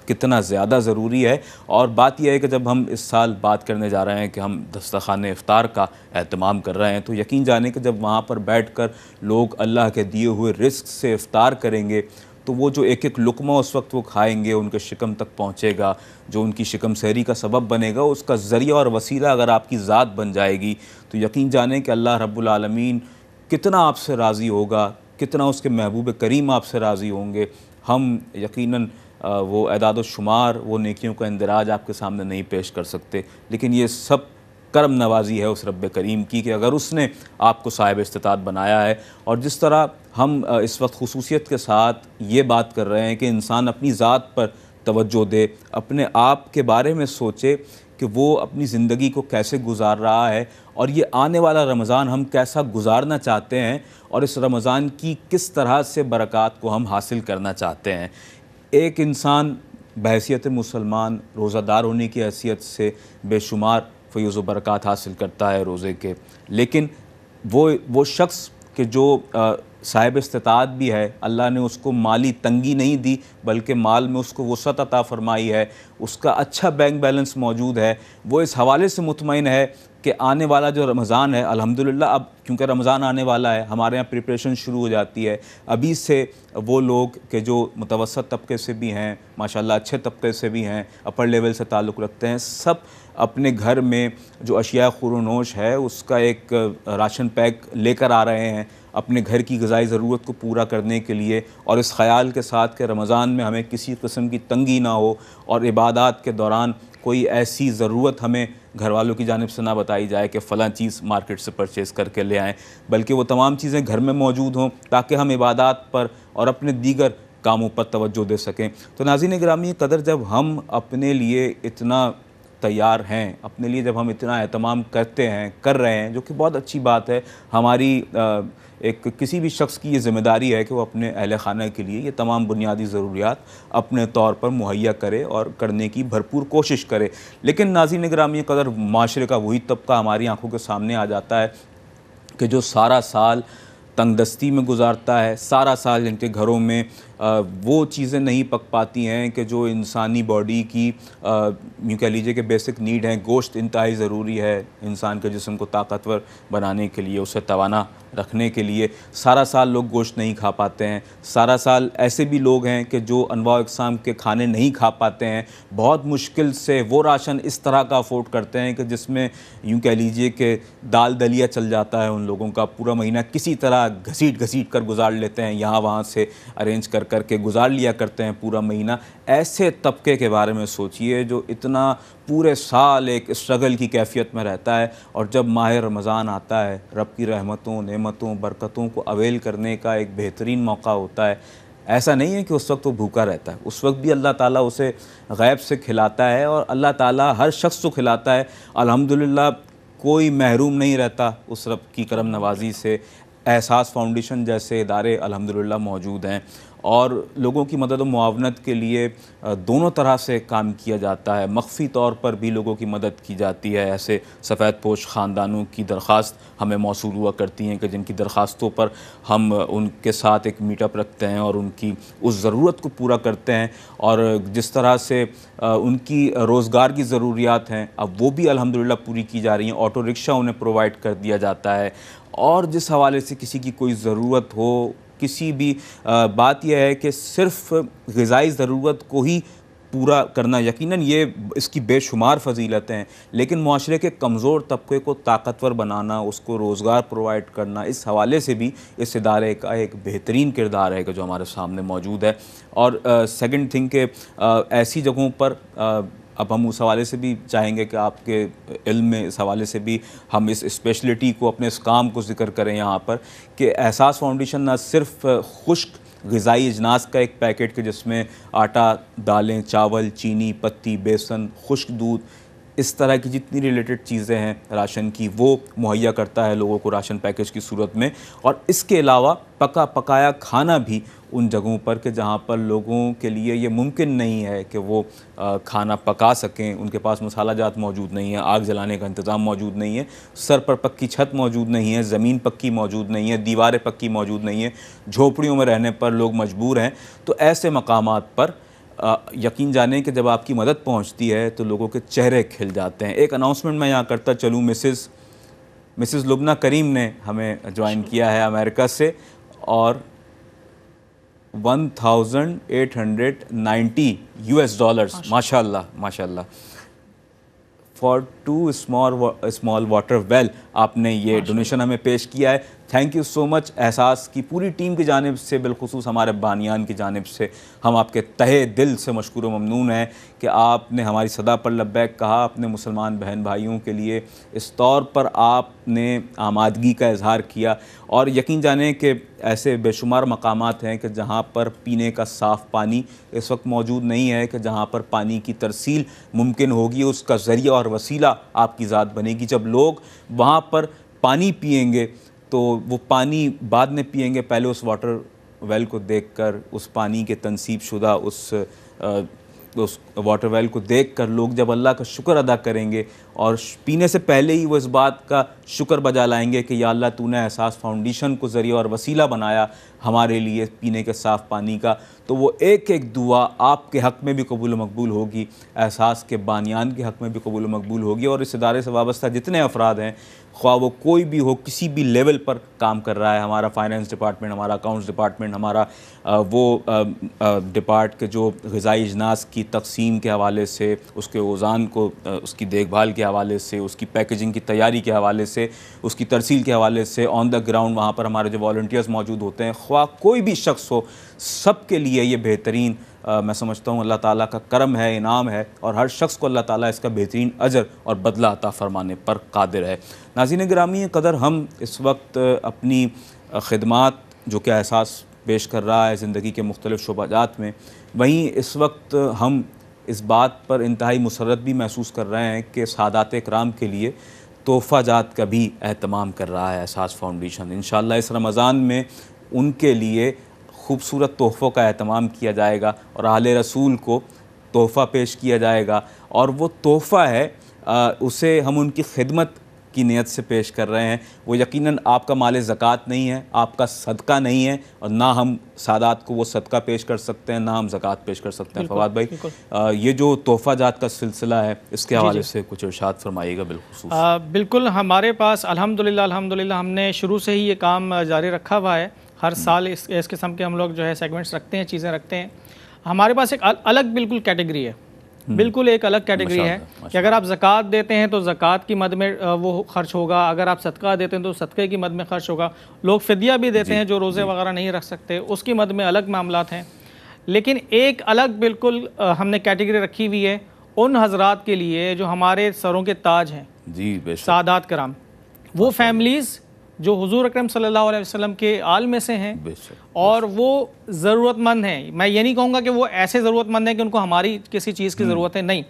कितना ज़्यादा ज़रूरी है। और बात यह है कि जब हम इस साल बात करने जा रहे हैं कि हम दस्तरख़्वाने इफ़्तार का एहतमाम कर रहे हैं, तो यकीन जाने कि जब वहाँ पर बैठ कर लोग अल्लाह के दिए हुए रिज़्क़ से इफ़्तार करेंगे तो वो जो एक एक लुक़मा उस वक्त वो खाएंगे उनके शिकम तक पहुँचेगा, जो उनकी शिकम सहरी का सबब बनेगा, उसका ज़रिया और वसीला अगर आपकी ज़ात बन जाएगी तो यकीन जाने कि अल्लाह रब्बुल आलमीन कितना आपसे राज़ी होगा, कितना उसके महबूब करीम आपसे राज़ी होंगे। हम यकीनन वो एदाद शुमार, वो नेकियों का इंदराज आपके सामने नहीं पेश कर सकते, लेकिन ये सब करम नवाजी है उस रब्ब करीम की कि अगर उसने आपको साहिब इस्तिताअत बनाया है। और जिस तरह हम इस वक्त खुसूसियत के साथ ये बात कर रहे हैं कि इंसान अपनी ज़ात पर तवज्जो दे, अपने आप के बारे में सोचे कि वो अपनी ज़िंदगी को कैसे गुजार रहा है और ये आने वाला रमज़ान हम कैसा गुजारना चाहते हैं और इस रमज़ान की किस तरह से बरक़ात को हम हासिल करना चाहते हैं। एक इंसान बहैसियत मुसलमान रोज़ादार होने की हैसियत से बेशुमार फ़ैज़ व बरक़ात हासिल करता है रोज़े के, लेकिन वो शख्स कि जो साहिब इस्तिताअत भी है, अल्लाह ने उसको माली तंगी नहीं दी बल्कि माल में उसको वसअत अता फ़रमाई है, उसका अच्छा बैंक बैलेंस मौजूद है, वो इस हवाले से मुतमईन है कि आने वाला जो रमज़ान है, अल्हम्दुलिल्लाह अब क्योंकि रमज़ान आने वाला है, हमारे यहाँ प्रिपरेशन शुरू हो जाती है अभी से। वो लोग के जो मुतवस्सत तबके से भी हैं, माशाल्लाह अच्छे तबके से भी हैं, अपर लेवल से ताल्लुक़ रखते हैं, सब अपने घर में जो अशिया खुरोनोश है उसका एक राशन पैक लेकर आ रहे हैं अपने घर की ग़िज़ाई ज़रूरत को पूरा करने के लिए, और इस ख़याल के साथ कि रमज़ान में हमें किसी किस्म की तंगी ना हो और इबादत के दौरान कोई ऐसी ज़रूरत हमें घर वालों की जानिब से ना बताई जाए कि फ़लाँ चीज़ मार्केट से परचेज़ करके ले आएँ, बल्कि वो तमाम चीज़ें घर में मौजूद हों ताकि हम इबादत पर और अपने दीगर कामों पर तवज्जो दे सकें। तो नाज़रीन गिरामी क़दर, जब हम अपने लिए इतना तैयार हैं, अपने लिए जब हम इतना एहतमाम करते हैं, कर रहे हैं, जो कि बहुत अच्छी बात है, हमारी एक किसी भी शख्स की ये ज़िम्मेदारी है कि वो अपने अहल खाना के लिए ये तमाम बुनियादी ज़रूरियात अपने तौर पर मुहैया करे और करने की भरपूर कोशिश करे। लेकिन नाज़रीन गिरामी क़दर, माशरे का वही तबका हमारी आँखों के सामने आ जाता है कि जो सारा साल तंगदस्ती में गुजारता है, सारा साल जिनके घरों में वो चीज़ें नहीं पक पाती हैं कि जो इंसानी बॉडी की यूँ कह लीजिए कि बेसिक नीड है। गोश्त इंतहाई ज़रूरी है इंसान के जिस्म को ताकतवर बनाने के लिए, उसे तवाना रखने के लिए। सारा साल लोग गोश्त नहीं खा पाते हैं। सारा साल ऐसे भी लोग हैं कि जो अनवा इक़साम के खाने नहीं खा पाते हैं। बहुत मुश्किल से वो राशन इस तरह का अफोर्ड करते हैं कि जिसमें यूँ कह लीजिए कि दाल दलिया चल जाता है। उन लोगों का पूरा महीना किसी तरह घसीट कर गुजार लेते हैं, यहाँ वहाँ से अरेंज कर के गुजार लिया करते हैं पूरा महीना। ऐसे तबके के बारे में सोचिए जो इतना पूरे साल एक स्ट्रगल की कैफियत में रहता है, और जब माह रमज़ान आता है, रब की रहमतों, नेमतों, बरकतों को अवेल करने का एक बेहतरीन मौका होता है। ऐसा नहीं है कि उस वक्त वो भूखा रहता है, उस वक्त भी अल्लाह ताला उसे गैब से खिलाता है, और अल्लाह ताला हर शख्स को खिलाता है। अल्हम्दुलिल्लाह कोई महरूम नहीं रहता उस रब की करम नवाजी से। एहसास फाउंडेशन जैसे इदारे अल्हम्दुलिल्लाह मौजूद हैं, और लोगों की मदद व मुआवनत के लिए दोनों तरह से काम किया जाता है। मख्फी तौर पर भी लोगों की मदद की जाती है। ऐसे सफ़ेद पोश ख़ानदानों की दरख्वास्त हमें मौसूल हुआ करती हैं कि जिनकी दरख्वास्तों पर हम उनके साथ एक मीटअप रखते हैं और उनकी उस ज़रूरत को पूरा करते हैं। और जिस तरह से उनकी रोज़गार की ज़रूरियात हैं, अब वो भी अल्हम्दुलिल्लाह पूरी की जा रही हैं। ऑटो रिक्शा उन्हें प्रोवाइड कर दिया जाता है। और जिस हवाले से किसी की कोई ज़रूरत हो, किसी भी बात यह है कि सिर्फ़ ग़िज़ाई ज़रूरत को ही पूरा करना, यकीनन ये इसकी बेशुमार फ़जीलतें हैं, लेकिन मुआशरे के कमज़ोर तबके को ताकतवर बनाना, उसको रोज़गार प्रोवाइड करना, इस हवाले से भी इस इदारे का एक बेहतरीन किरदार है कि जो हमारे सामने मौजूद है। और सेकंड थिंग के ऐसी जगहों पर अब हम उस हवाले से भी चाहेंगे कि आपके इल्म में इस हवाले से भी हम इस स्पेशलिटी को, अपने इस काम को ज़िक्र करें यहाँ पर, कि एहसास फाउंडेशन न सिर्फ खुश्क ग़िज़ाई अजनास का एक पैकेट के जिसमें आटा, दालें, चावल, चीनी, पत्ती, बेसन, खुश्क दूध, इस तरह की जितनी रिलेटेड चीज़ें हैं राशन की, वो मुहैया करता है लोगों को राशन पैकेज की सूरत में। और इसके अलावा पका पकाया खाना भी उन जगहों पर कि जहाँ पर लोगों के लिए ये मुमकिन नहीं है कि वो खाना पका सकें, उनके पास मसाला जात मौजूद नहीं है, आग जलाने का इंतज़ाम मौजूद नहीं है, सर पर पक्की छत मौजूद नहीं है, ज़मीन पक्की मौजूद नहीं है, दीवारें पक्की मौजूद नहीं है, झोपड़ियों में रहने पर लोग मजबूर हैं। तो ऐसे मकामात पर यकीन जाने कि जब आपकी मदद पहुंचती है तो लोगों के चेहरे खिल जाते हैं। एक अनाउंसमेंट मैं यहाँ करता चलूँ, मिसेस लुबना करीम ने हमें ज्वाइन किया है अमेरिका से, और $1890 माशाल्लाह माशाल्लाह फॉर 2 स्मॉल वाटर वेल आपने ये डोनेशन हमें पेश किया है। Thank you so much. एहसास की पूरी टीम की जानिब से, बिलखुसूस हमारे बानियान की जानिब से हम आपके तहे दिल से मशकूर व ममनून हैं कि आपने हमारी सदा पर लब्बैक कहा, अपने मुसलमान बहन भाइयों के लिए इस तौर पर आपने आमादगी का इजहार किया। और यकीन जाने कि ऐसे बेशुमार मकामात हैं कि जहाँ पर पीने का साफ़ पानी इस वक्त मौजूद नहीं है, कि जहाँ पर पानी की तरसील मुमकिन होगी, उसका ज़रिया और वसीला आपकी ज़ात बनेगी। जब लोग वहाँ पर पानी पिएंगे तो वो पानी बाद में पिएंगे, पहले उस वाटर वेल को देखकर, उस पानी के तनसीब शुदा उस वाटर वेल को देखकर लोग जब अल्लाह का शुक्र अदा करेंगे, और पीने से पहले ही वो इस बात का शुक्र बजा लाएंगे कि या अल्लाह तूने एहसास फाउंडेशन को ज़रिया और वसीला बनाया हमारे लिए पीने के साफ़ पानी का, तो वो एक एक दुआ आपके हक़ में भी कबूल मकबूल होगी, एहसास के बानियान के हक़ में भी कबूल मकबूल होगी। और इस इदारे से वाबस्ता जितने अफराद हैं, ख्वाह वो कोई भी हो, किसी भी लेवल पर काम कर रहा है, हमारा फाइनेंस डिपार्टमेंट, हमारा अकाउंट्स डिपार्टमेंट, हमारा डिपार्ट के जो ग़िज़ाई अजनास की तक़सीम के हवाले से, उसके ओज़ान को, उसकी देखभाल के हवाले से, उसकी पैकेजिंग की तैयारी के हवाले से, उसकी तरसील के हवाले से, ऑन द ग्राउंड वहाँ पर हमारे जो वॉलंटियर्स मौजूद होते हैं, ख्वाह कोई भी शख्स हो, सब के लिए ये बेहतरीन मैं समझता हूँ अल्लाह ताला का करम है, इनाम है, और हर शख्स को अल्लाह ताला इसका बेहतरीन अजर और बदला अता फ़रमाने पर कादिर है। नाज़रीन गिरामी क़दर, हम इस वक्त अपनी ख़िदमात जो कि एहसास पेश कर रहा है ज़िंदगी के मुख्तलिफ़ शोबाजात में, वहीं इस वक्त हम इस बात पर इंतहाई मुसर्रत भी महसूस कर रहे हैं कि सादात इकराम के लिए तोहफ़ा जात का भी एहतमाम कर रहा है एहसास फाउंडेशन। इंशाअल्लाह इस रमज़ान में उनके लिए खूबसूरत तोहफ़ों का एहतमाम किया जाएगा और आले रसूल को तोहफ़ा पेश किया जाएगा, और वो तोहफ़ा है उसे हम उनकी खिदमत की नीयत से पेश कर रहे हैं, वो यकीनन आपका माल ज़कात नहीं है, आपका सदका नहीं है, और ना हम सादात को वो सदका पेश कर सकते हैं, ना हम ज़कात पेश कर सकते हैं। फवाद भाई, ये जो तोहफ़ा जात का सिलसिला है, इसके हवाले से कुछ इरशाद फरमाइएगा। बिल्कुल, हमारे पास अल्हम्दुलिल्लाह हमने शुरू से ही ये काम जारी रखा हुआ है। हर साल इस किस्म के हम लोग जो है सेगमेंट्स रखते हैं, चीज़ें रखते हैं। हमारे पास एक अलग बिल्कुल कैटेगरी है, बिल्कुल एक अलग कैटेगरी है कि अगर आप ज़कात देते हैं तो ज़कात की मद में वो खर्च होगा, अगर आप सदका देते हैं तो सदक़े की मद में खर्च होगा। लोग फ़िदिया भी देते हैं जो रोज़े वगैरह नहीं रख सकते, उसकी मद में अलग मामलात हैं। लेकिन एक अलग बिल्कुल हमने कैटेगरी रखी हुई है उन हज़रात के लिए जो हमारे सरों के ताज हैं जी, सादात कराम, वो फैमिलीज़ जो हुजूर अकरम सल्लल्लाहु अलैहि वसल्लम के आल में से हैं और वो ज़रूरतमंद हैं। मैं ये नहीं कहूँगा कि वो ऐसे ज़रूरतमंद हैं कि उनको हमारी किसी चीज़ की ज़रूरत है, नहीं,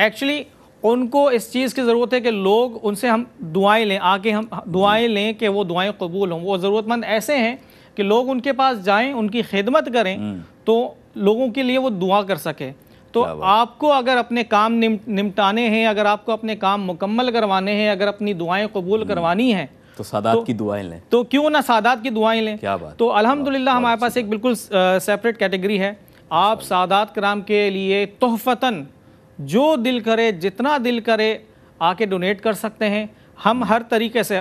एक्चुअली उनको इस चीज़ की ज़रूरत है कि लोग उनसे हम दुआएं लें, आके हम दुआएं लें कि वो दुआएं कबूल हों। वो ज़रूरतमंद ऐसे हैं कि लोग उनके पास जाएँ, उनकी खिदमत करें तो लोगों के लिए वो दुआ कर सके। तो आपको अगर अपने काम निपटाने हैं, अगर आपको अपने काम मुकम्मल करवाने हैं, अगर अपनी दुआएं कबूल करवानी हैं तो सादात की दुआएं लें, तो क्यों ना सादात की दुआएं लें। क्या बात। तो अल्हम्दुलिल्लाह हमारे पास एक बिल्कुल सेपरेट कैटेगरी है। आप सादात कराम के लिए तोहफ़तन जो दिल करे, जितना दिल करे, आके डोनेट कर सकते हैं। हम हर तरीके से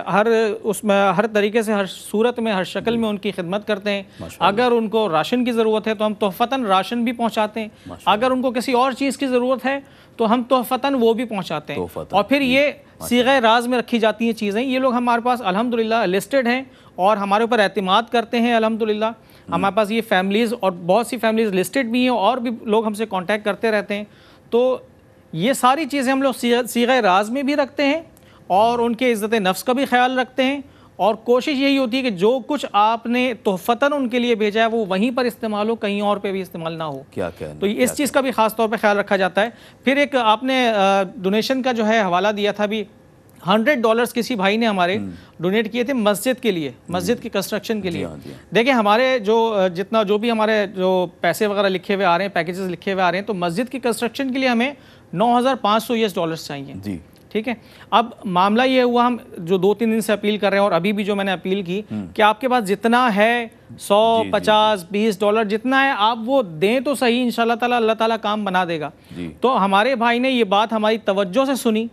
हर सूरत में, हर शक्ल में उनकी खिदमत करते हैं। अगर उनको राशन की ज़रूरत है तो हम तोहफ़तन राशन भी पहुँचाते हैं। अगर उनको किसी और चीज़ की ज़रूरत है तो हम तोहफ़तन वो भी पहुँचाते हैं। और फिर ये सीग़े राज में रखी जाती हैं चीज़ें। ये लोग हमारे पास अल्हम्दुलिल्लाह लिस्टेड हैं और हमारे ऊपर एतमाद करते हैं अल्हम्दुलिल्लाह। हमारे पास ये फैमिलीज़ और बहुत सी फैमिलीज़ लिस्टेड भी हैं और भी लोग हमसे कांटेक्ट करते रहते हैं। तो ये सारी चीज़ें हम लोग सीग़े राज में भी रखते हैं और उनके इज़्ज़त नफ्स का भी ख्याल रखते हैं। और कोशिश यही होती है कि जो कुछ आपने तोहफ़तन उनके लिए भेजा है वो वहीं पर इस्तेमाल हो, कहीं और पे भी इस्तेमाल ना हो। क्या तो इस चीज़ का भी ख़ास तौर पे ख्याल रखा जाता है। फिर एक आपने डोनेशन का जो है हवाला दिया था, भी $100 किसी भाई ने हमारे डोनेट किए थे मस्जिद के लिए, मस्जिद की कंस्ट्रक्शन के लिए। देखिए, हमारे जो भी हमारे जो पैसे वगैरह लिखे हुए आ रहे हैं, पैकेजेस लिखे हुए आ रहे हैं, तो मस्जिद की कंस्ट्रक्शन के लिए हमें $9,500 चाहिए जी। ठीक है, अब मामला ये हुआ, हम जो 2-3 दिन से अपील कर रहे हैं और अभी भी जो मैंने अपील की कि आपके पास जितना है 100, 50, $20 जितना है आप वो दें तो सही, इंशाल्लाह ताला अल्लाह ताला काम बना देगा। तो हमारे भाई ने ये बात हमारी तवज्जो से सुनी,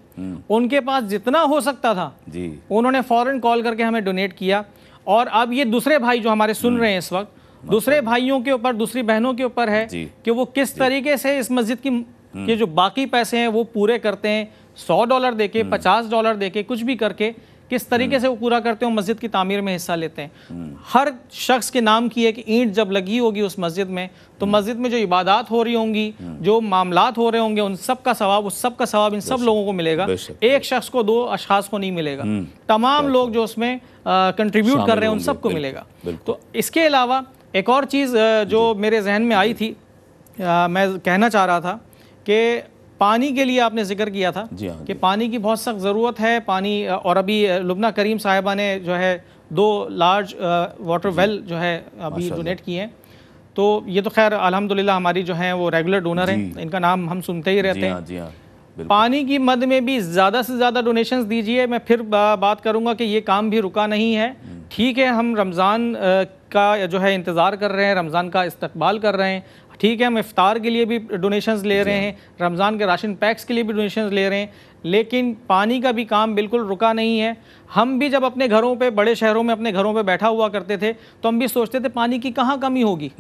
उनके पास जितना हो सकता था उन्होंने फौरन कॉल करके हमें डोनेट किया। और अब ये दूसरे भाई जो हमारे सुन रहे हैं इस वक्त, दूसरे भाइयों के ऊपर, दूसरी बहनों के ऊपर है कि वो किस तरीके से इस मस्जिद के जो बाकी पैसे हैं वो पूरे करते हैं। $100 देके, $50 देके, कुछ भी करके किस तरीके से वो पूरा करते हैं, मस्जिद की तामीर में हिस्सा लेते हैं। हर शख्स के नाम की एक ईंट जब लगी होगी उस मस्जिद में, तो मस्जिद में जो इबादत हो रही होंगी, जो मामलात हो रहे होंगे, उन सब का सवाब, उस सब का सवाब इन सब लोगों को मिलेगा। एक शख्स को, 2 अशखास को नहीं मिलेगा, तमाम लोग जो उसमें कंट्रीब्यूट कर रहे हैं उन सबको मिलेगा। तो इसके अलावा एक और चीज़ जो मेरे जहन में आई थी, मैं कहना चाह रहा था कि पानी के लिए आपने जिक्र किया था कि पानी की बहुत सख्त ज़रूरत है। पानी, और अभी लुबना करीम साहिबा ने जो है 2 लार्ज वाटर वेल जो है अभी डोनेट किए हैं। तो ये तो खैर अल्हम्दुलिल्लाह हमारी जो है वो रेगुलर डोनर हैं, इनका नाम हम सुनते ही रहते हैं। पानी की मद में भी ज़्यादा से ज़्यादा डोनेशंस दीजिए। मैं फिर बात करूँगा कि ये काम भी रुका नहीं है। ठीक है, हम रमज़ान का जो है इंतज़ार कर रहे हैं, रमज़ान का इस्तकबाल कर रहे हैं। ठीक है, हम इफ्तार के लिए भी डोनेशंस ले रहे हैं, रमज़ान के राशन पैक्स के लिए भी डोनेशंस ले रहे हैं, लेकिन पानी का भी काम बिल्कुल रुका नहीं है। हम भी जब अपने घरों पे, बड़े शहरों में अपने घरों पे बैठा हुआ करते थे तो हम भी सोचते थे पानी की कहाँ कमी होगी।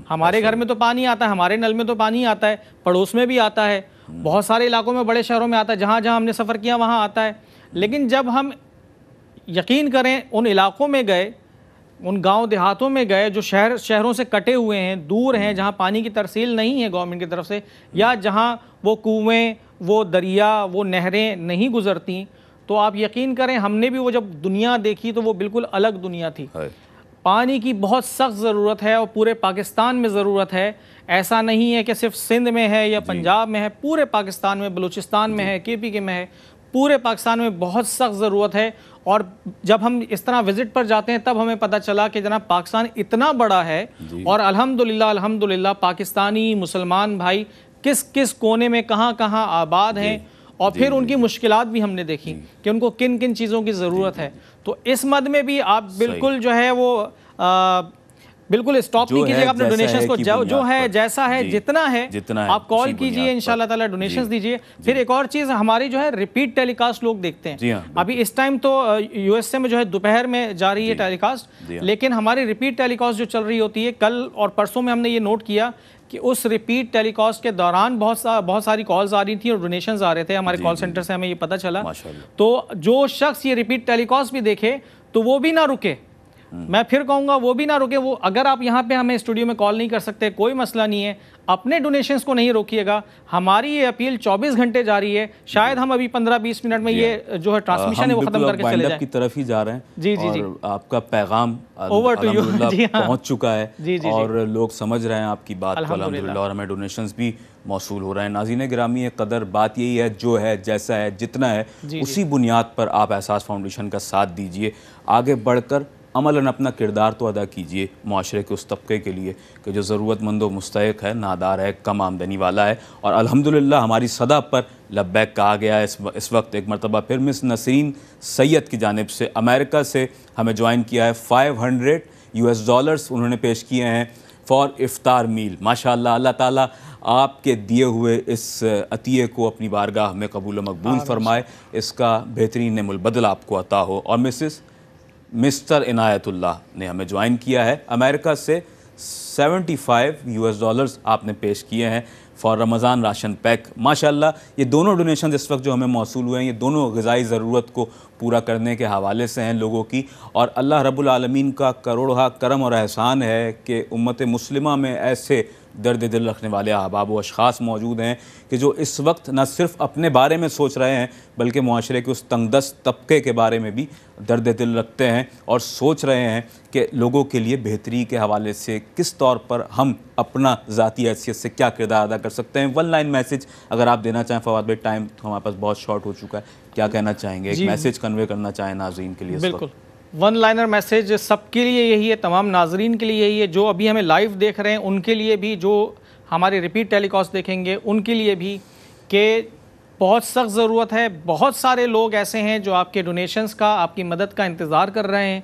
हमारे घर में तो पानी आता है, हमारे नल में तो पानी आता है, पड़ोस में भी आता है, बहुत सारे इलाकों में, बड़े शहरों में आता है, जहाँ जहाँ हमने सफ़र किया वहाँ आता है। लेकिन जब हम यकीन करें उन इलाकों में गए, उन गांव देहातों में गए जो शहरों से कटे हुए हैं, दूर हैं, जहां पानी की तरसील नहीं है गवर्नमेंट की तरफ से, या जहां वो कुएं, वो दरिया, वो नहरें नहीं गुजरती, तो आप यकीन करें हमने भी वो जब दुनिया देखी तो वो बिल्कुल अलग दुनिया थी। पानी की बहुत सख्त ज़रूरत है और पूरे पाकिस्तान में ज़रूरत है। ऐसा नहीं है कि सिर्फ सिंध में है या पंजाब में है, पूरे पाकिस्तान में, बलूचिस्तान में है, KP में है, पूरे पाकिस्तान में बहुत सख्त ज़रूरत है। और जब हम इस तरह विज़िट पर जाते हैं तब हमें पता चला कि जनाब पाकिस्तान इतना बड़ा है और अल्हम्दुलिल्लाह पाकिस्तानी मुसलमान भाई किस किस कोने में कहाँ कहाँ आबाद हैं और फिर उनकी मुश्किलात भी हमने देखी कि उनको किन किन चीज़ों की ज़रूरत है। तो इस मद में भी आप बिल्कुल जो है वो बिल्कुल स्टॉप नहीं कीजिएगा अपने डोनेशंस को, जो है जैसा है जितना है आप कॉल कीजिए, इंशाल्लाह ताला डोनेशंस दीजिए। फिर एक और चीज़ हमारी जो है रिपीट टेलीकास्ट लोग देखते हैं। अभी इस टाइम तो यूएसए में जो है दोपहर में जा रही है टेलीकास्ट, लेकिन हमारी रिपीट टेलीकास्ट जो चल रही होती है, कल और परसों में हमने ये नोट किया कि उस रिपीट टेलीकास्ट के दौरान बहुत सारी कॉल्स आ रही थी और डोनेशंस आ रहे थे हमारे कॉल सेंटर से, हमें ये पता चला। तो जो शख्स ये रिपीट टेलीकास्ट भी देखे तो वो भी ना रुके, मैं फिर कहूंगा वो भी ना रुके। वो अगर आप यहाँ पे हमें स्टूडियो में कॉल नहीं कर सकते, कोई मसला नहीं है, अपने डोनेशंस को नहीं रोकिएगा। हमारी ये अपील 24 घंटे जारी है। शायद हम अभी 15-20 मिनट में ये जो है ट्रांसमिशन है वो खत्म करके चले जाएं। की तरफ ही जा रहे हैं। जी जी जी, आपका पैगाम ओवर टू यू पहुंच चुका है। जी जी, और लोग समझ रहे हैं आपकी बात को अल्हम्दुलिल्लाह, और हमें डोनेशंस भी मौसूल हो रहे हैं। नाज़रीन गिरामी कदर, बात यही है, जो है जैसा है जितना है उसी बुनियाद पर आप एहसास फाउंडेशन का साथ दीजिए। आगे बढ़कर अमलन अपना किरदार तो अदा कीजिए माशरे के उस तबके के लिए कि जो ज़रूरतमंद व मुस्तहिक़ है, नादार है, कम आमदनी वाला है। और अल्हम्दुलिल्लाह हमारी सदा पर लब्बैक कहा गया है। इस वक्त एक मरतबा फिर मिस नसरीन सैयद की जानिब से अमेरिका से हमें ज्वाइन किया है। $500 उन्होंने पेश किए हैं फॉर इफ्तार मील। माशाअल्लाह, अल्लाह ताला आपके दिए हुए इस अतिये को अपनी बारगाह में कबूल मकबूल फरमाए, इसका बेहतरीन मुलबदल आपको अता हो। और मिस्टर इनायतुल्लाह ने हमें ज्वाइन किया है अमेरिका से। $75 आपने पेश किए हैं फॉर रमज़ान राशन पैक। माशाअल्लाह, ये दोनों डोनेशन इस वक्त जो हमें मौसूल हुए हैं, ये दोनों ग़िज़ाई ज़रूरत को पूरा करने के हवाले से हैं लोगों की। और अल्लाह रब्बुल आलमीन का करोड़हा करम और एहसान है कि उम्मत मुस्लिमा में ऐसे दर्द दिल रखने वाले अहबाब व अशख़ास मौजूद हैं कि जो इस वक्त न सिर्फ़ अपने बारे में सोच रहे हैं बल्कि मुआशरे के उस तंगदस्त तबके के बारे में भी दर्द दिल रखते हैं और सोच रहे हैं कि लोगों के लिए बेहतरी के हवाले से किस तौर पर हम अपना ज़ाती हैसियत से क्या किरदार अदा कर सकते हैं। 1 लाइन मैसेज अगर आप देना चाहें फवाद भाई, टाइम तो हमारे पास बहुत शॉर्ट हो चुका है, क्या कहना चाहेंगे, एक मैसेज कन्वे करना चाहें नाज़रीन के लिए? बिल्कुल, 1 लाइनर मैसेज सबके लिए यही है, तमाम नाजरीन के लिए यही है, जो अभी हमें लाइव देख रहे हैं उनके लिए भी, जो हमारे रिपीट टेलीकास्ट देखेंगे उनके लिए भी, कि बहुत सख्त ज़रूरत है। बहुत सारे लोग ऐसे हैं जो आपके डोनेशंस का, आपकी मदद का इंतज़ार कर रहे हैं।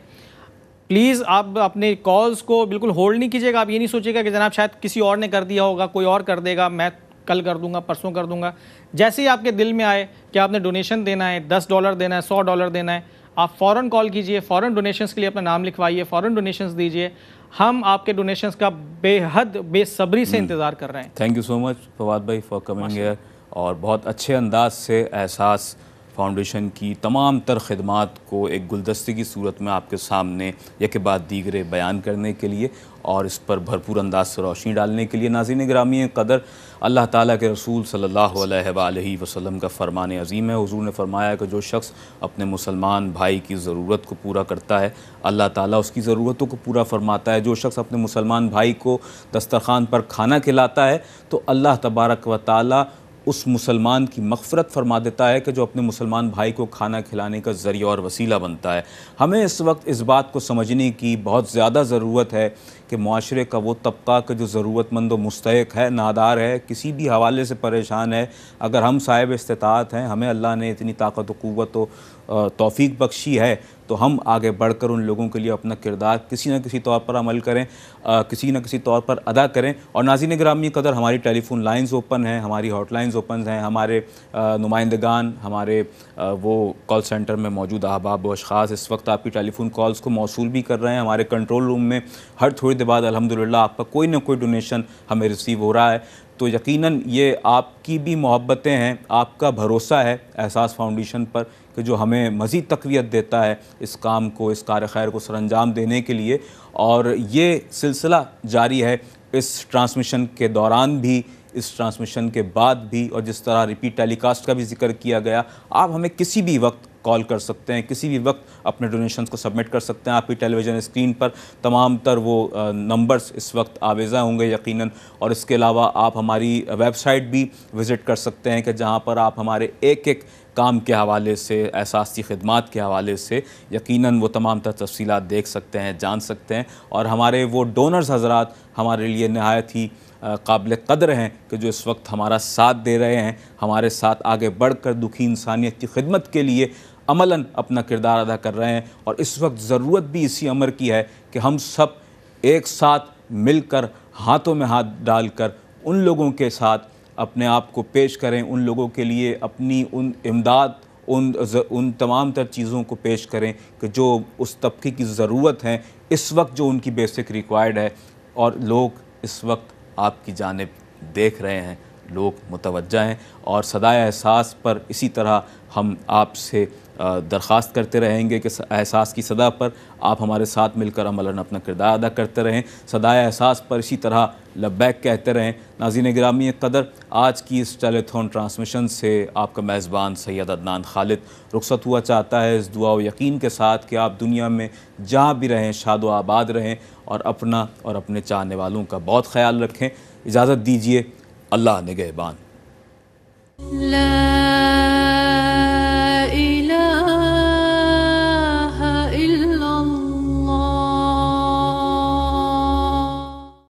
प्लीज़ आप अपने कॉल्स को बिल्कुल होल्ड नहीं कीजिएगा। आप ये नहीं सोचिएगा कि जनाब शायद किसी और ने कर दिया होगा, कोई और कर देगा, मैं कल कर दूंगा, परसों कर दूंगा। जैसे ही आपके दिल में आए कि आपने डोनेशन देना है, $10 देना है, $100 देना है, आप फ़ौरन कॉल कीजिए, फ़ौरन डोनेशंस के लिए अपना नाम लिखवाइए, फ़ौरन डोनेशंस दीजिए। हम आपके डोनेशंस का बेहद बेसब्री से इंतज़ार कर रहे हैं। Thank you so much Fawad भाई फॉर कमिंग हियर, और बहुत अच्छे अंदाज से एहसास फाउंडेशन की तमाम तर ख़िदमात को एक गुलदस्ते की सूरत में आपके सामने एक बाद दीगरे बयान करने के लिए और इस पर भरपूर अंदाज से रोशनी डालने के लिए। नाज़रीन गिरामी कदर, अल्लाह ताला के रसूल सल्लल्लाहु अलैहि वसल्लम का फ़रमान अज़ीम है। हुज़ूर ने फ़रमाया कि जो शख्स अपने मुसलमान भाई की ज़रूरत को पूरा करता है, अल्लाह ताला उसकी ज़रूरतों को पूरा फ़रमाता है। जो शख्स अपने मुसलमान भाई को दस्तरख़ान पर खाना खिलाता है तो अल्लाह तबारक व तआला उस मुसलमान की मग़फ़िरत फरमा देता है कि जो अपने मुसलमान भाई को खाना खिलाने का ज़रिया और वसीला बनता है। हमें इस वक्त इस बात को समझने की बहुत ज़्यादा ज़रूरत है कि मुआशरे का वो तबका कि जो ज़रूरतमंद व मुस्तहिक़ है, नादार है, किसी भी हवाले से परेशान है, अगर हम साहिब इस्तिताअत हैं, हमें अल्लाह ने इतनी ताकत व क़ुव्वत व तौफ़ीक बख्शी है, तो हम आगे बढ़कर उन लोगों के लिए अपना किरदार किसी न किसी तौर पर अमल करें, किसी न किसी तौर पर अदा करें। और नाज़रीन गिरामी कदर, हमारी टेलीफोन लाइंस ओपन हैं, हमारी हॉटलाइंस ओपन हैं, हमारे नुमाइंदगान, हमारे वो कॉल सेंटर में मौजूद अहबाब व अशख़ास इस वक्त आपकी टेलीफोन कॉल्स को मौसूल भी कर रहे हैं। हमारे कंट्रोल रूम में हर थोड़ी देर बाद अल्हम्दुलिल्लाह आपका कोई ना कोई डोनेशन हमें रिसीव हो रहा है। तो यकीनन ये आपकी भी मोहब्बतें हैं, आपका भरोसा है एहसास फाउंडेशन पर कि जो हमें मज़ीद तक़वियत देता है इस काम को, इस कार खैर को सरअंजाम देने के लिए। और ये सिलसिला जारी है इस ट्रांसमिशन के दौरान भी, इस ट्रांसमिशन के बाद भी, और जिस तरह रिपीट टेलीकास्ट का भी जिक्र किया गया, आप हमें किसी भी वक्त कॉल कर सकते हैं, किसी भी वक्त अपने डोनेशंस को सबमिट कर सकते हैं। आपकी टेलीविज़न स्क्रीन पर तमाम तर वो नंबर्स इस वक्त आवेज़ा होंगे यकीनन। और इसके अलावा आप हमारी वेबसाइट भी विज़िट कर सकते हैं कि जहां पर आप हमारे एक एक काम के हवाले से, एहसासी खिदमात के हवाले से यकीनन वो तमाम तर तफसीलात देख सकते हैं, जान सकते हैं। और हमारे वो डोनर्स हज़रात हमारे लिए नहायत ही काबिल क़द्र हैं कि जो इस वक्त हमारा साथ दे रहे हैं, हमारे साथ आगे बढ़कर दुखी इंसानियत की खिदमत के लिए अमलन अपना किरदार अदा कर रहे हैं। और इस वक्त ज़रूरत भी इसी अमर की है कि हम सब एक साथ मिलकर, हाथों में हाथ डालकर उन लोगों के साथ अपने आप को पेश करें, उन लोगों के लिए अपनी उन इमदाद, उन तमाम तर चीज़ों को पेश करें कि जो उस तबके की ज़रूरत है इस वक्त, जो उनकी बेसिक रिक्वायर्ड है। और लोग इस वक्त आपकी जानिब देख रहे हैं, लोग मुतवज्जा हैं। और सदाए एहसास पर इसी तरह हम आपसे दरख्वास्त करते रहेंगे कि एहसास की सदा पर आप हमारे साथ मिलकर अमलन अपना किरदार अदा करते रहें। सदाए एहसास पर इसी तरह लब्बैक कहते रहें। नाज़रीन गिरामी क़दर, आज की इस टेलीथॉन ट्रांसमिशन से आपका मेज़बान सैयद अदनान खालिद रुखसत हुआ चाहता है, इस दुआ व यकीन के साथ कि आप दुनिया में जहाँ भी रहें शादो आबाद रहें और अपना और अपने चाहने वालों का बहुत ख्याल रखें। इजाज़त दीजिए, अल्लाह निगहबान।